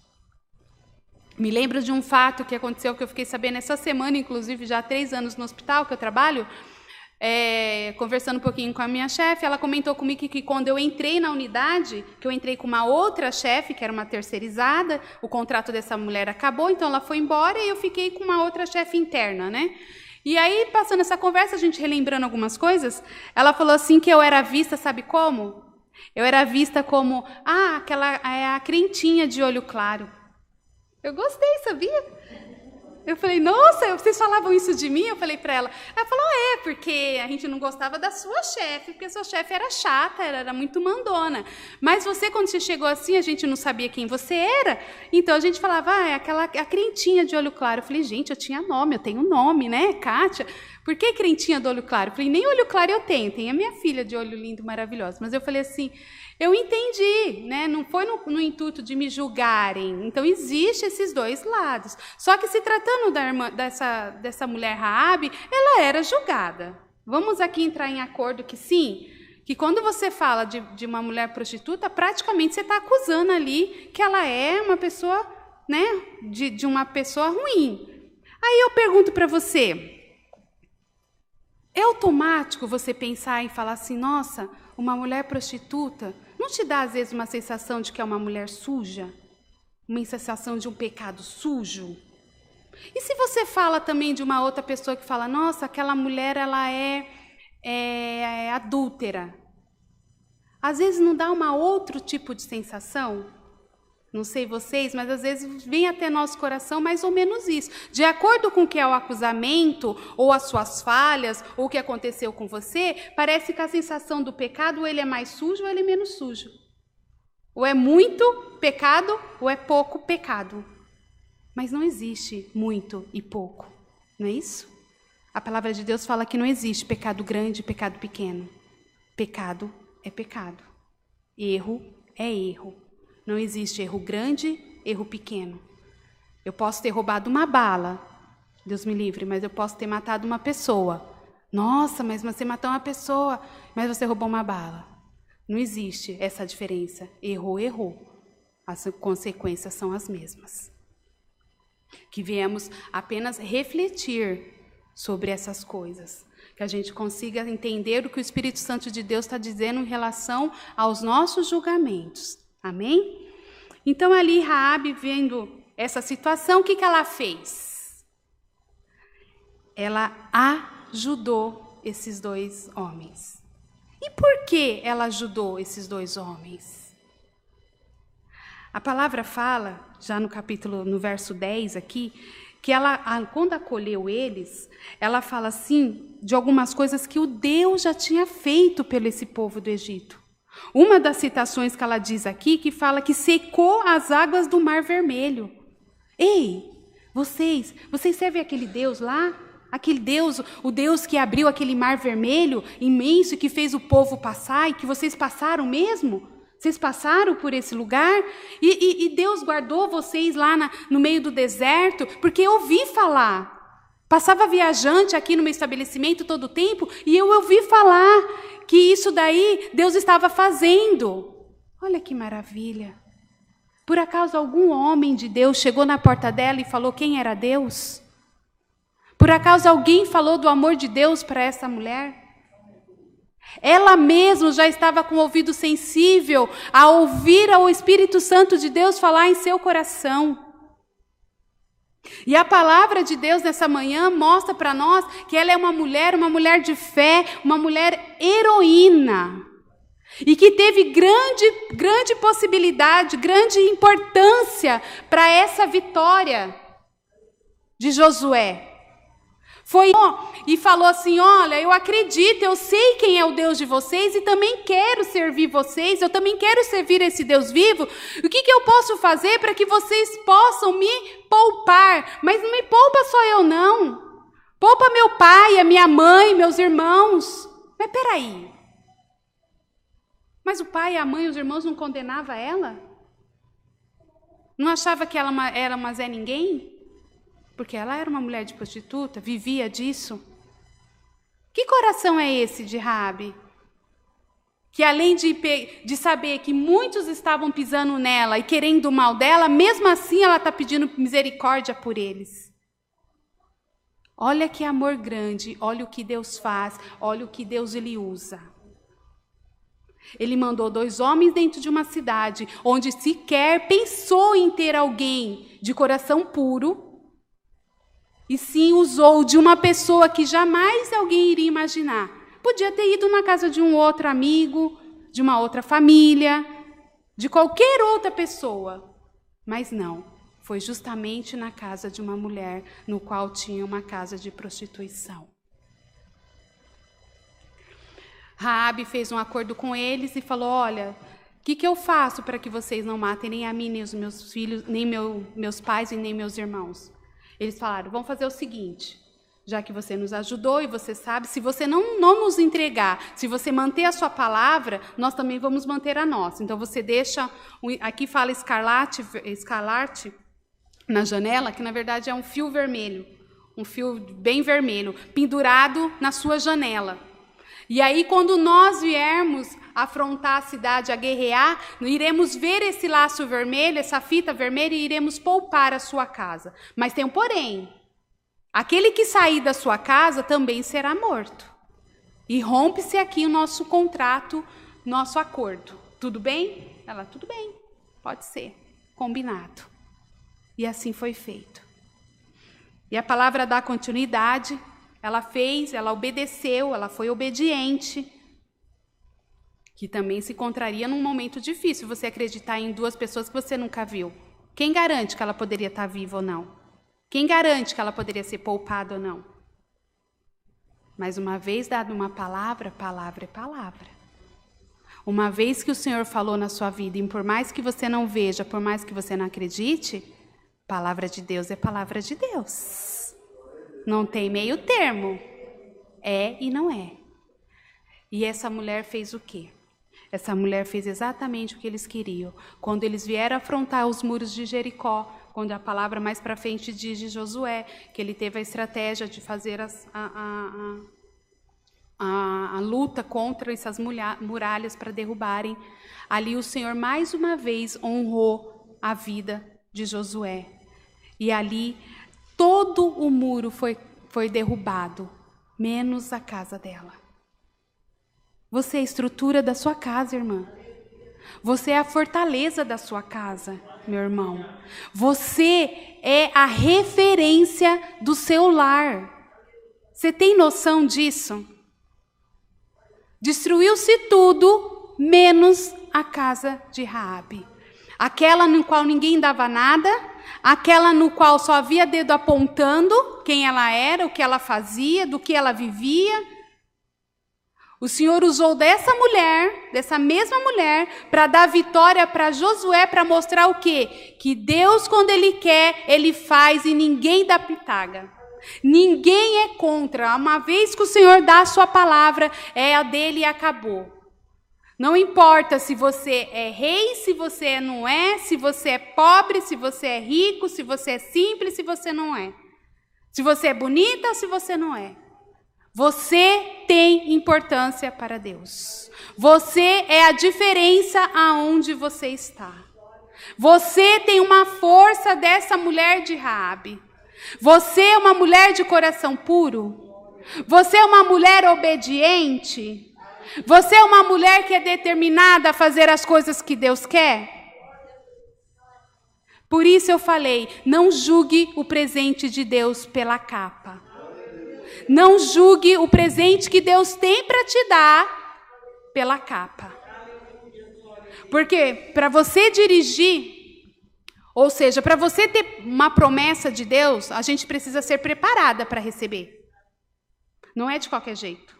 Me lembro de um fato que aconteceu, que eu fiquei sabendo essa semana, inclusive já há 3 anos no hospital que eu trabalho, conversando um pouquinho com a minha chefe, ela comentou comigo que quando eu entrei na unidade, que eu entrei com uma outra chefe, que era uma terceirizada, o contrato dessa mulher acabou, então ela foi embora e eu fiquei com uma outra chefe interna, né? E aí, passando essa conversa, a gente relembrando algumas coisas, ela falou assim que eu era vista, sabe como? Eu era vista como, aquela é a crentinha de olho claro. Eu gostei, sabia? Eu falei, nossa, vocês falavam isso de mim? Eu falei para ela. Ela falou, porque a gente não gostava da sua chefe, porque a sua chefe era chata, ela era muito mandona. Mas você, quando você chegou assim, a gente não sabia quem você era, então a gente falava, a crentinha de olho claro. Eu falei, gente, eu tinha nome, eu tenho nome, né, Kátia? Por que crentinha do olho claro? Eu falei, nem olho claro eu tenho a minha filha de olho lindo, maravilhoso. Mas eu falei assim, eu entendi, né? Não foi no intuito de me julgarem. Então, existem esses dois lados. Só que, se tratando dessa mulher Raabe, ela era julgada. Vamos aqui entrar em acordo que sim, que quando você fala de uma mulher prostituta, praticamente você está acusando ali que ela é uma pessoa, né, de uma pessoa ruim. Aí eu pergunto para você, é automático você pensar e falar assim, nossa, uma mulher prostituta, não te dá, às vezes, uma sensação de que é uma mulher suja? Uma sensação de um pecado sujo? E se você fala também de uma outra pessoa que fala, nossa, aquela mulher, ela é adúltera. Às vezes não dá um outro tipo de sensação? Não sei vocês, mas às vezes vem até nosso coração mais ou menos isso. De acordo com o que é o acusamento, ou as suas falhas, ou o que aconteceu com você, parece que a sensação do pecado, ou ele é mais sujo, ou ele é menos sujo. Ou é muito pecado, ou é pouco pecado. Mas não existe muito e pouco, não é isso? A palavra de Deus fala que não existe pecado grande e pecado pequeno. Pecado é pecado. Erro é erro. Não existe erro grande, erro pequeno. Eu posso ter roubado uma bala, Deus me livre, mas eu posso ter matado uma pessoa. Nossa, mas você matou uma pessoa, mas você roubou uma bala. Não existe essa diferença. Errou, errou. As consequências são as mesmas. Que viemos apenas refletir sobre essas coisas. Que a gente consiga entender o que o Espírito Santo de Deus está dizendo em relação aos nossos julgamentos. Amém? Então, ali, Raabe, vendo essa situação, o que ela fez? Ela ajudou esses 2 homens. E por que ela ajudou esses 2 homens? A palavra fala, já no verso 10 aqui, que ela, quando acolheu eles, ela fala assim de algumas coisas que o Deus já tinha feito pelo esse povo do Egito. Uma das citações que ela diz aqui, que fala que secou as águas do Mar Vermelho. Ei, vocês servem aquele Deus lá? Aquele Deus, o Deus que abriu aquele Mar Vermelho imenso e que fez o povo passar e que vocês passaram mesmo? Vocês passaram por esse lugar e Deus guardou vocês lá no meio do deserto, porque eu ouvi falar. Passava viajante aqui no meu estabelecimento todo o tempo e eu ouvi falar que isso daí Deus estava fazendo. Olha que maravilha. Por acaso algum homem de Deus chegou na porta dela e falou quem era Deus? Por acaso alguém falou do amor de Deus para essa mulher? Ela mesma já estava com o ouvido sensível a ouvir ao Espírito Santo de Deus falar em seu coração. E a palavra de Deus nessa manhã mostra para nós que ela é uma mulher de fé, uma mulher heroína. E que teve grande possibilidade, grande importância para essa vitória de Josué. Foi e falou assim, olha, eu acredito, eu sei quem é o Deus de vocês e também quero servir vocês, eu também quero servir esse Deus vivo. O que eu posso fazer para que vocês possam me poupar? Mas não me poupa só eu não. Poupa meu pai, a minha mãe, meus irmãos. Mas peraí. Mas o pai, a mãe e os irmãos não condenavam ela? Não achava que ela era uma Zé Ninguém? Porque ela era uma mulher de prostituta, vivia disso. Que coração é esse de Raabe? Que além de saber que muitos estavam pisando nela e querendo o mal dela, mesmo assim ela está pedindo misericórdia por eles. Olha que amor grande, olha o que Deus faz, olha o que Deus ele usa. Ele mandou 2 homens dentro de uma cidade, onde sequer pensou em ter alguém de coração puro, e sim usou de uma pessoa que jamais alguém iria imaginar. Podia ter ido na casa de um outro amigo, de uma outra família, de qualquer outra pessoa. Mas não, foi justamente na casa de uma mulher, no qual tinha uma casa de prostituição. Raabe fez um acordo com eles e falou, olha, o que eu faço para que vocês não matem nem a mim, nem os meus filhos, nem meus pais e nem meus irmãos? Eles falaram, vamos fazer o seguinte, já que você nos ajudou e você sabe, se você não nos entregar, se você manter a sua palavra, nós também vamos manter a nossa. Então você deixa, aqui fala escarlate na janela, que na verdade é um fio vermelho, um fio bem vermelho, pendurado na sua janela. E aí, quando nós viermos afrontar a cidade, a guerrear, iremos ver esse laço vermelho, essa fita vermelha, e iremos poupar a sua casa. Mas tem um porém. Aquele que sair da sua casa também será morto. E rompe-se aqui o nosso contrato, nosso acordo. Tudo bem? Ela, tudo bem, pode ser, combinado. E assim foi feito. E a palavra dá continuidade. Ela fez, ela obedeceu, ela foi obediente, que também se encontraria num momento difícil, você acreditar em 2 pessoas que você nunca viu. Quem garante que ela poderia estar viva ou não? Quem garante que ela poderia ser poupada ou não? Mas uma vez dada uma palavra, palavra é palavra. Uma vez que o Senhor falou na sua vida, e por mais que você não veja, por mais que você não acredite, palavra de Deus é palavra de Deus. Não tem meio termo. É e não é. E essa mulher fez o quê? Essa mulher fez exatamente o que eles queriam. Quando eles vieram afrontar os muros de Jericó, quando a palavra mais para frente diz de Josué, que ele teve a estratégia de fazer a luta contra essas muralhas para derrubarem, ali o Senhor mais uma vez honrou a vida de Josué. E ali todo o muro foi derrubado, menos a casa dela. Você é a estrutura da sua casa, irmã. Você é a fortaleza da sua casa, meu irmão. Você é a referência do seu lar. Você tem noção disso? Destruiu-se tudo, menos a casa de Raabe. Aquela no qual ninguém dava nada, aquela no qual só havia dedo apontando quem ela era, o que ela fazia, do que ela vivia. O Senhor usou dessa mulher, dessa mesma mulher, para dar vitória para Josué, para mostrar o quê? Que Deus, quando Ele quer, Ele faz e ninguém dá pitaga. Ninguém é contra. Uma vez que o Senhor dá a sua palavra, é a dele e acabou. Não importa se você é rei, se você não é, se você é pobre, se você é rico, se você é simples, se você não é. Se você é bonita ou se você não é. Você tem importância para Deus. Você é a diferença aonde você está. Você tem uma força dessa mulher de Raabe. Você é uma mulher de coração puro. Você é uma mulher obediente. Você é uma mulher que é determinada a fazer as coisas que Deus quer. Por isso eu falei, não julgue o presente de Deus pela capa. Não julgue o presente que Deus tem para te dar pela capa. Porque para você dirigir, ou seja, para você ter uma promessa de Deus, a gente precisa ser preparada para receber. Não é de qualquer jeito.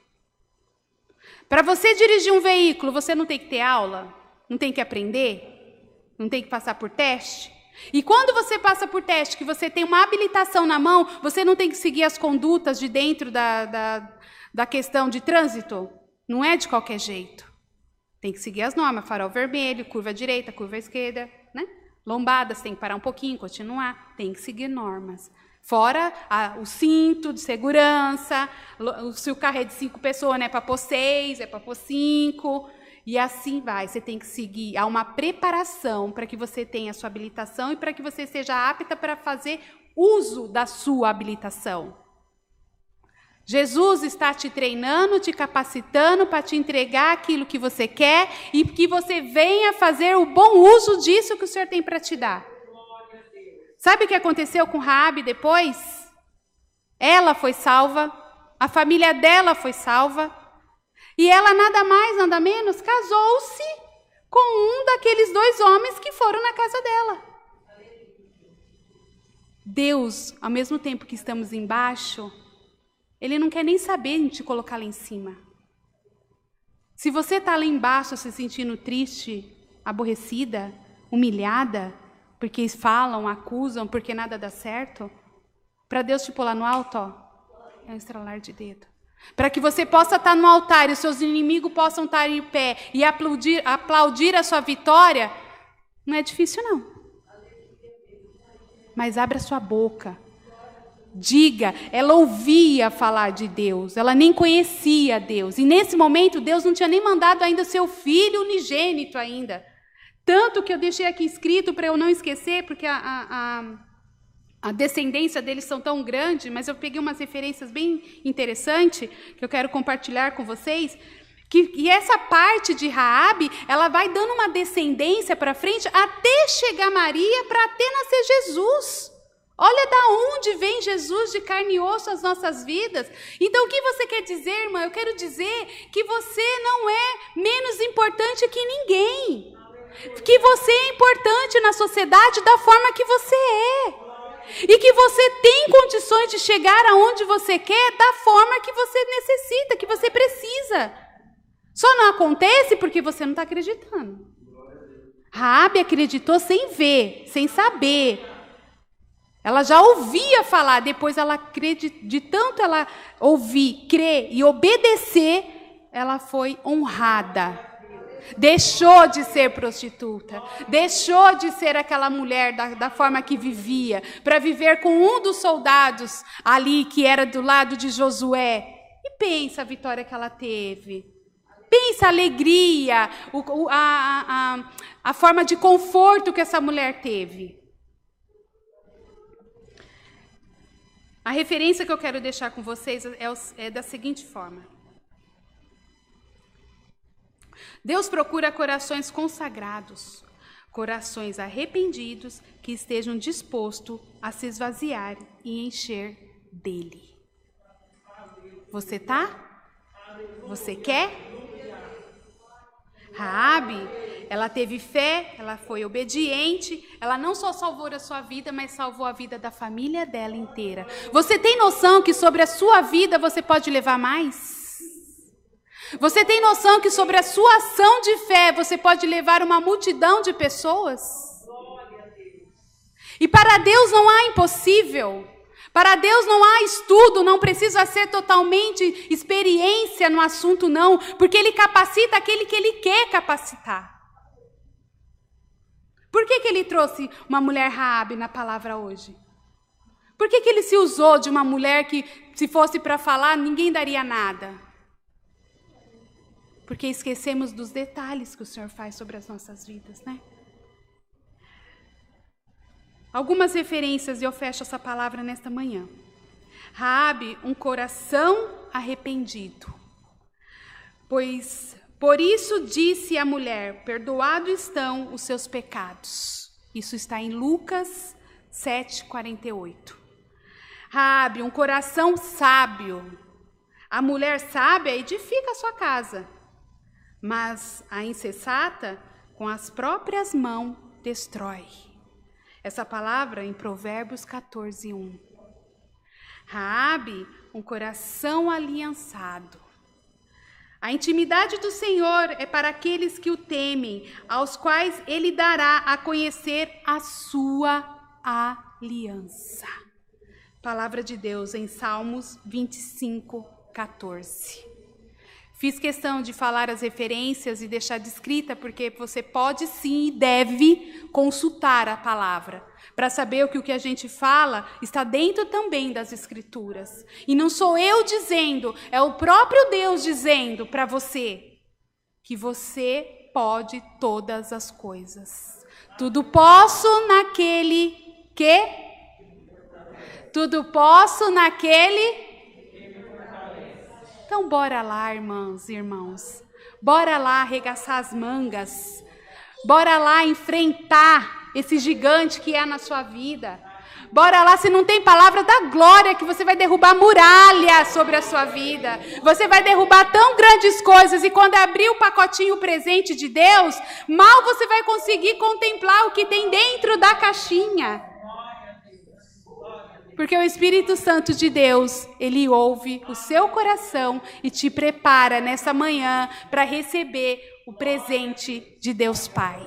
Para você dirigir um veículo, você não tem que ter aula? Não tem que aprender? Não tem que passar por teste? E quando você passa por teste, que você tem uma habilitação na mão, você não tem que seguir as condutas de dentro da questão de trânsito? Não é de qualquer jeito. Tem que seguir as normas, farol vermelho, curva direita, curva esquerda, né? Lombadas, tem que parar um pouquinho, continuar, tem que seguir normas. Fora o cinto de segurança, se o carro é de 5 pessoas, não é para pôr 6, é para pôr 5... E assim vai, você tem que seguir, há uma preparação para que você tenha a sua habilitação e para que você seja apta para fazer uso da sua habilitação. Jesus está te treinando, te capacitando para te entregar aquilo que você quer e que você venha fazer o bom uso disso que o Senhor tem para te dar. Sabe o que aconteceu com Raabe depois? Ela foi salva, a família dela foi salva. E ela nada mais, nada menos, casou-se com um daqueles 2 homens que foram na casa dela. Deus, ao mesmo tempo que estamos embaixo, Ele não quer nem saber de te colocar lá em cima. Se você está lá embaixo se sentindo triste, aborrecida, humilhada, porque falam, acusam, porque nada dá certo, para Deus te pôr lá no alto, ó, é um estralar de dedo. Para que você possa estar no altar e os seus inimigos possam estar em pé e aplaudir a sua vitória, não é difícil não. Mas abra sua boca. Diga, ela ouvia falar de Deus, ela nem conhecia Deus. E nesse momento Deus não tinha nem mandado ainda seu filho unigênito ainda. Tanto que eu deixei aqui escrito para eu não esquecer, porque a descendência deles são tão grande, mas eu peguei umas referências bem interessantes que eu quero compartilhar com vocês. E essa parte de Raabe, ela vai dando uma descendência para frente até chegar Maria, para até nascer Jesus. Olha da onde vem Jesus de carne e osso às nossas vidas. Então o que você quer dizer, irmã? Eu quero dizer que você não é menos importante que ninguém. Que você é importante na sociedade da forma que você é. E que você tem condições de chegar aonde você quer da forma que você necessita, que você precisa. Só não acontece porque você não está acreditando. Raabe acreditou sem ver, sem saber. Ela já ouvia falar, depois ela acreditou, de tanto ela ouvir, crer e obedecer, ela foi honrada. Deixou de ser prostituta, deixou de ser aquela mulher da forma que vivia, para viver com um dos soldados ali que era do lado de Josué. E pensa a vitória que ela teve. Pensa a alegria, a forma de conforto que essa mulher teve. A referência que eu quero deixar com vocês é da seguinte forma. Deus procura corações consagrados, corações arrependidos que estejam dispostos a se esvaziar e encher dele. Você tá? Você quer? Raabe, Ela teve fé, ela foi obediente, ela não só salvou a sua vida, mas salvou a vida da família dela inteira. Você tem noção que sobre a sua vida você pode levar mais? Você tem noção que sobre a sua ação de fé você pode levar uma multidão de pessoas? E para Deus não há impossível. Para Deus não há estudo, não precisa ser totalmente experiência no assunto, não. Porque Ele capacita aquele que Ele quer capacitar. Por que Ele trouxe uma mulher Raabe na palavra hoje? Por que Ele se usou de uma mulher que, se fosse para falar, ninguém daria nada? Porque esquecemos dos detalhes que o Senhor faz sobre as nossas vidas, né? Algumas referências, e eu fecho essa palavra nesta manhã. Raabe, um coração arrependido. Pois por isso disse a mulher, perdoados estão os seus pecados. Isso está em Lucas 7:48. Raabe, um coração sábio. A mulher sábia edifica a sua casa, mas a insensata com as próprias mãos destrói. Essa palavra em Provérbios 14:1. Raabe, um coração aliançado. A intimidade do Senhor é para aqueles que o temem, aos quais Ele dará a conhecer a sua aliança. Palavra de Deus em Salmos 25:14. Fiz questão de falar as referências e deixar descrita, porque você pode sim e deve consultar a palavra, para saber o que a gente fala está dentro também das Escrituras. E não sou eu dizendo, é o próprio Deus dizendo para você que você pode todas as coisas. Tudo posso naquele que? Tudo posso naquele... Então, bora lá, irmãs e irmãos. Bora lá arregaçar as mangas. Bora lá enfrentar esse gigante que é na sua vida. Bora lá, se não tem palavra da glória, que você vai derrubar muralhas sobre a sua vida. Você vai derrubar tão grandes coisas, e quando abrir o pacotinho presente de Deus, mal você vai conseguir contemplar o que tem dentro da caixinha. Porque o Espírito Santo de Deus, Ele ouve o seu coração e te prepara nessa manhã para receber o presente de Deus Pai.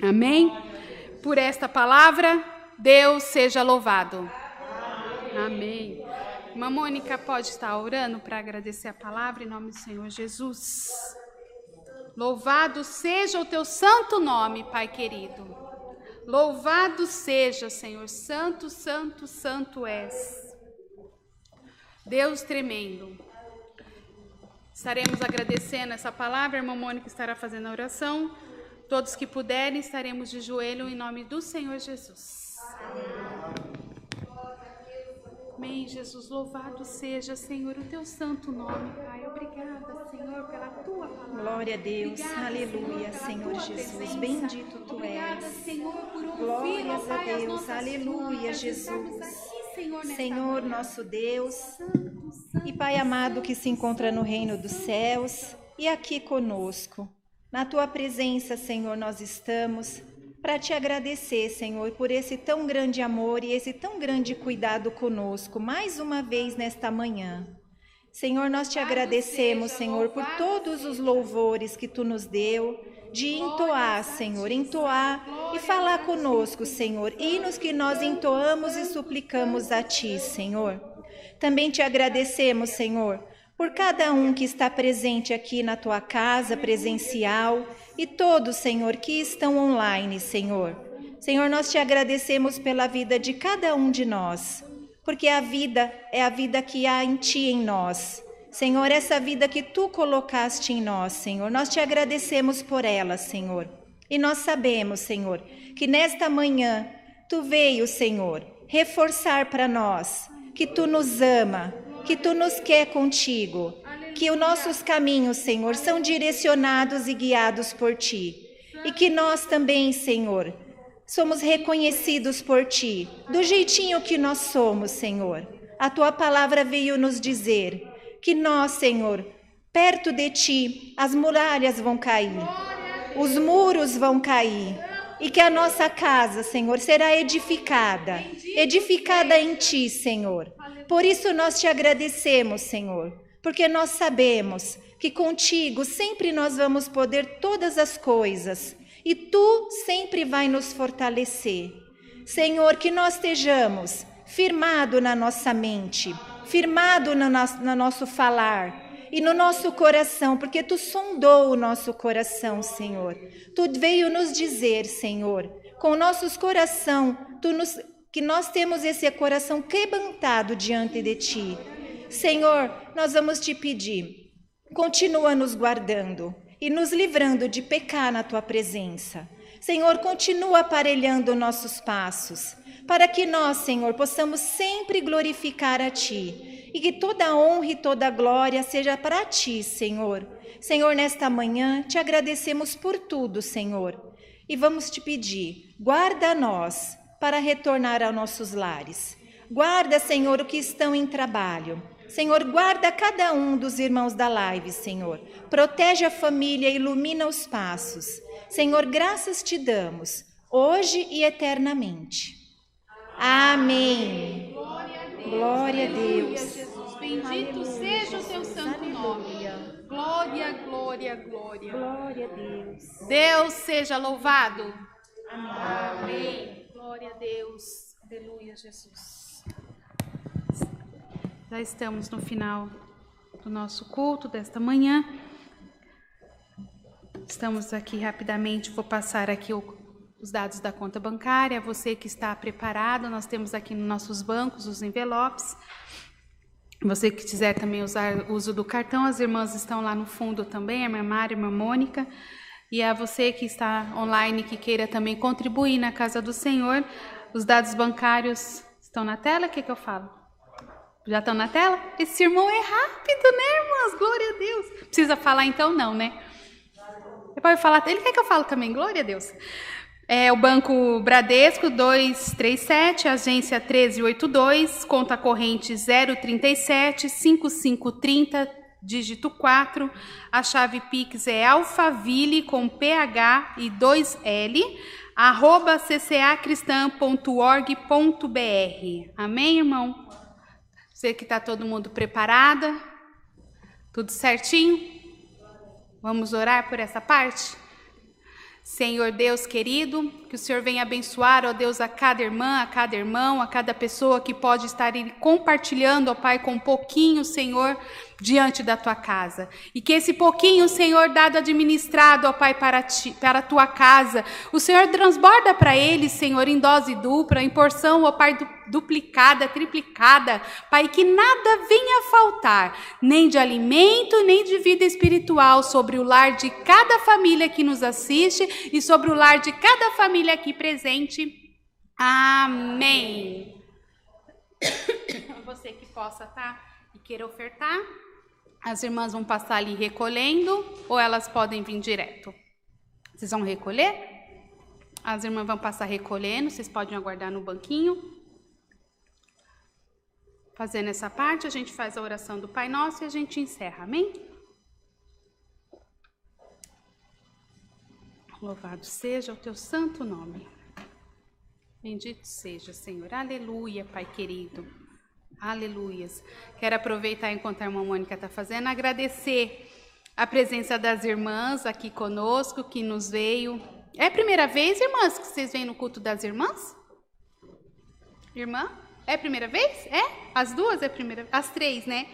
Amém? Por esta palavra, Deus seja louvado. Amém. Irmã Mônica pode estar orando para agradecer a palavra em nome do Senhor Jesus. Louvado seja o teu santo nome, Pai querido. Louvado seja, Senhor, santo, santo, santo és. Deus tremendo. Estaremos agradecendo essa palavra, a irmã Mônica estará fazendo a oração. Todos que puderem, estaremos de joelho em nome do Senhor Jesus. Amém, Jesus. Louvado seja, Senhor, o teu santo nome, Pai. Obrigada, Senhor, pela tua palavra. Glória a Deus. Obrigada, aleluia, Senhor Jesus. presença. Bendito tu Obrigada, és. Senhor, por ouvir, Glórias ó Pai, a as Deus. nossas Aleluia, súplicas, estarmos Jesus. aqui, Senhor, nesta Senhor, manhã. nosso Deus Santo, santo, e Pai amado santo, que se encontra no reino dos santo, céus e aqui conosco. Na tua presença, Senhor, nós estamos para te agradecer, Senhor, por esse tão grande amor e esse tão grande cuidado conosco, mais uma vez nesta manhã. Senhor, nós te agradecemos, Senhor, por todos os louvores que tu nos deu, de entoar, Senhor, entoar e falar conosco, Senhor, hinos que nós entoamos e suplicamos a ti, Senhor. Também te agradecemos, Senhor, por cada um que está presente aqui na tua casa presencial e todos, Senhor, que estão online, Senhor. Senhor, nós te agradecemos pela vida de cada um de nós, porque a vida é a vida que há em ti, em nós. Senhor, essa vida que tu colocaste em nós, Senhor, nós te agradecemos por ela, Senhor. E nós sabemos, Senhor, que nesta manhã tu veio, Senhor, reforçar para nós que tu nos ama, que tu nos quer contigo, que os nossos caminhos, Senhor, são direcionados e guiados por ti. E que nós também, Senhor, somos reconhecidos por ti, do jeitinho que nós somos, Senhor. A tua palavra veio nos dizer que nós, Senhor, perto de ti, as muralhas vão cair. os muros vão cair e que a nossa casa, Senhor, será edificada em Ti, Senhor. Por isso nós Te agradecemos, Senhor, porque nós sabemos que contigo sempre nós vamos poder todas as coisas e Tu sempre vai nos fortalecer. Senhor, que nós estejamos firmado na nossa mente, firmado no nosso falar e no nosso coração, porque Tu sondou o nosso coração, Senhor. Tu veio nos dizer, Senhor, com nossos coração, que nós temos esse coração quebrantado diante de Ti. Senhor, nós vamos Te pedir, continua nos guardando e nos livrando de pecar na Tua presença. Senhor, continua aparelhando nossos passos, para que nós, Senhor, possamos sempre glorificar a Ti, e que toda honra e toda glória seja para Ti, Senhor. Senhor, nesta manhã, Te agradecemos por tudo, Senhor, e vamos Te pedir, guarda nós para retornar aos nossos lares. Guarda, Senhor, o que estão em trabalho. Senhor, guarda cada um dos irmãos da live, Senhor. Protege a família, ilumina os passos. Senhor, graças Te damos, hoje e eternamente. Amém. Glória a Deus. Jesus. Bendito seja o Teu santo nome. Glória, glória, glória. Glória a Deus. Deus seja louvado. Amém. Glória a Deus. Aleluia, Jesus. Já estamos no final do nosso culto desta manhã. Estamos aqui rapidamente, vou passar aqui os dados da conta bancária. Você que está preparado, nós temos aqui nos nossos bancos os envelopes. Você que quiser também usar o uso do cartão, as irmãs estão lá no fundo também, a irmã Mari, a irmã Mônica. E a você que está online, que queira também contribuir na casa do Senhor, os dados bancários estão na tela? O que eu falo? Já estão na tela? Esse irmão é rápido, né, irmãs? Glória a Deus. Precisa falar então? Não, né? Ele pode falar, ele quer que eu fale também, glória a Deus. É o Banco Bradesco 237, agência 1382, conta corrente 037 5530, dígito 4. A chave Pix é alfaville com PH e 2L, @ccacristã.org.br. Amém, irmão? Sei que está todo mundo preparada, tudo certinho? Vamos orar por essa parte? Senhor Deus querido, que o Senhor venha abençoar, ó Deus, a cada irmã, a cada irmão, a cada pessoa que pode estar compartilhando, ó Pai, com um pouquinho, Senhor, diante da Tua casa. E que esse pouquinho, Senhor, dado administrado, ó Pai, para a Tua casa, o Senhor transborda para eles, Senhor, em dose dupla, em porção, ó Pai, duplicada, triplicada, Pai, que nada venha a faltar, nem de alimento, nem de vida espiritual, sobre o lar de cada família que nos assiste e sobre o lar de cada família aqui presente. Amém. Você que possa, tá? E queira ofertar, as irmãs vão passar ali recolhendo, ou elas podem vir direto? Vocês vão recolher? As irmãs vão passar recolhendo, vocês podem aguardar no banquinho. Fazendo essa parte, a gente faz a oração do Pai Nosso e a gente encerra, amém? Louvado seja o Teu santo nome. Bendito seja, Senhor. Aleluia, Pai querido. Aleluias. Quero aproveitar enquanto a irmã Mônica está fazendo, agradecer a presença das irmãs aqui conosco, que nos veio. É a primeira vez, irmãs, que vocês vêm no culto das irmãs? Irmã? É a primeira vez? É? As duas é a primeira? As três, né?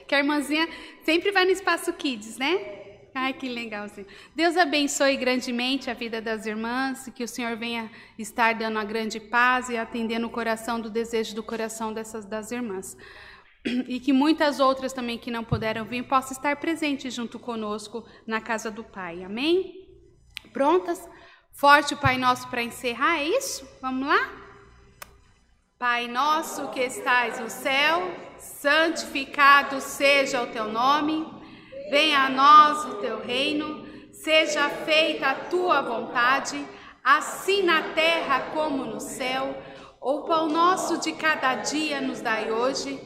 Que a irmãzinha sempre vai no Espaço Kids, né? Ai, que legal, Senhor. Deus abençoe grandemente a vida das irmãs, e que o Senhor venha estar dando a grande paz e atendendo o coração do desejo do coração das irmãs. E que muitas outras também que não puderam vir possam estar presentes junto conosco na casa do Pai. Amém? Prontas? Forte o Pai Nosso para encerrar, é isso? Vamos lá? Pai nosso que estais no céu, santificado seja o Teu nome. Venha a nós o Teu reino, seja feita a Tua vontade, assim na terra como no céu. O pão nosso de cada dia nos dai hoje,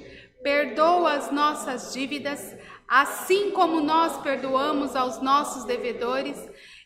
perdoa as nossas dívidas, assim como nós perdoamos aos nossos devedores,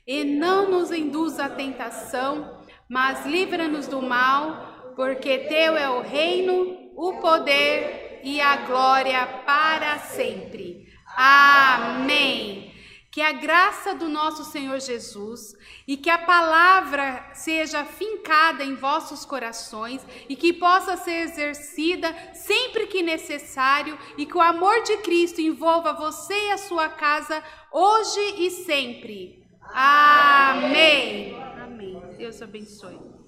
e não nos induza à tentação, mas livra-nos do mal, porque teu é o reino, o poder e a glória para sempre. Amém. Que a graça do nosso Senhor Jesus e que a palavra seja fincada em vossos corações e que possa ser exercida sempre que necessário e que o amor de Cristo envolva você e a sua casa hoje e sempre. Amém. Amém. Deus abençoe.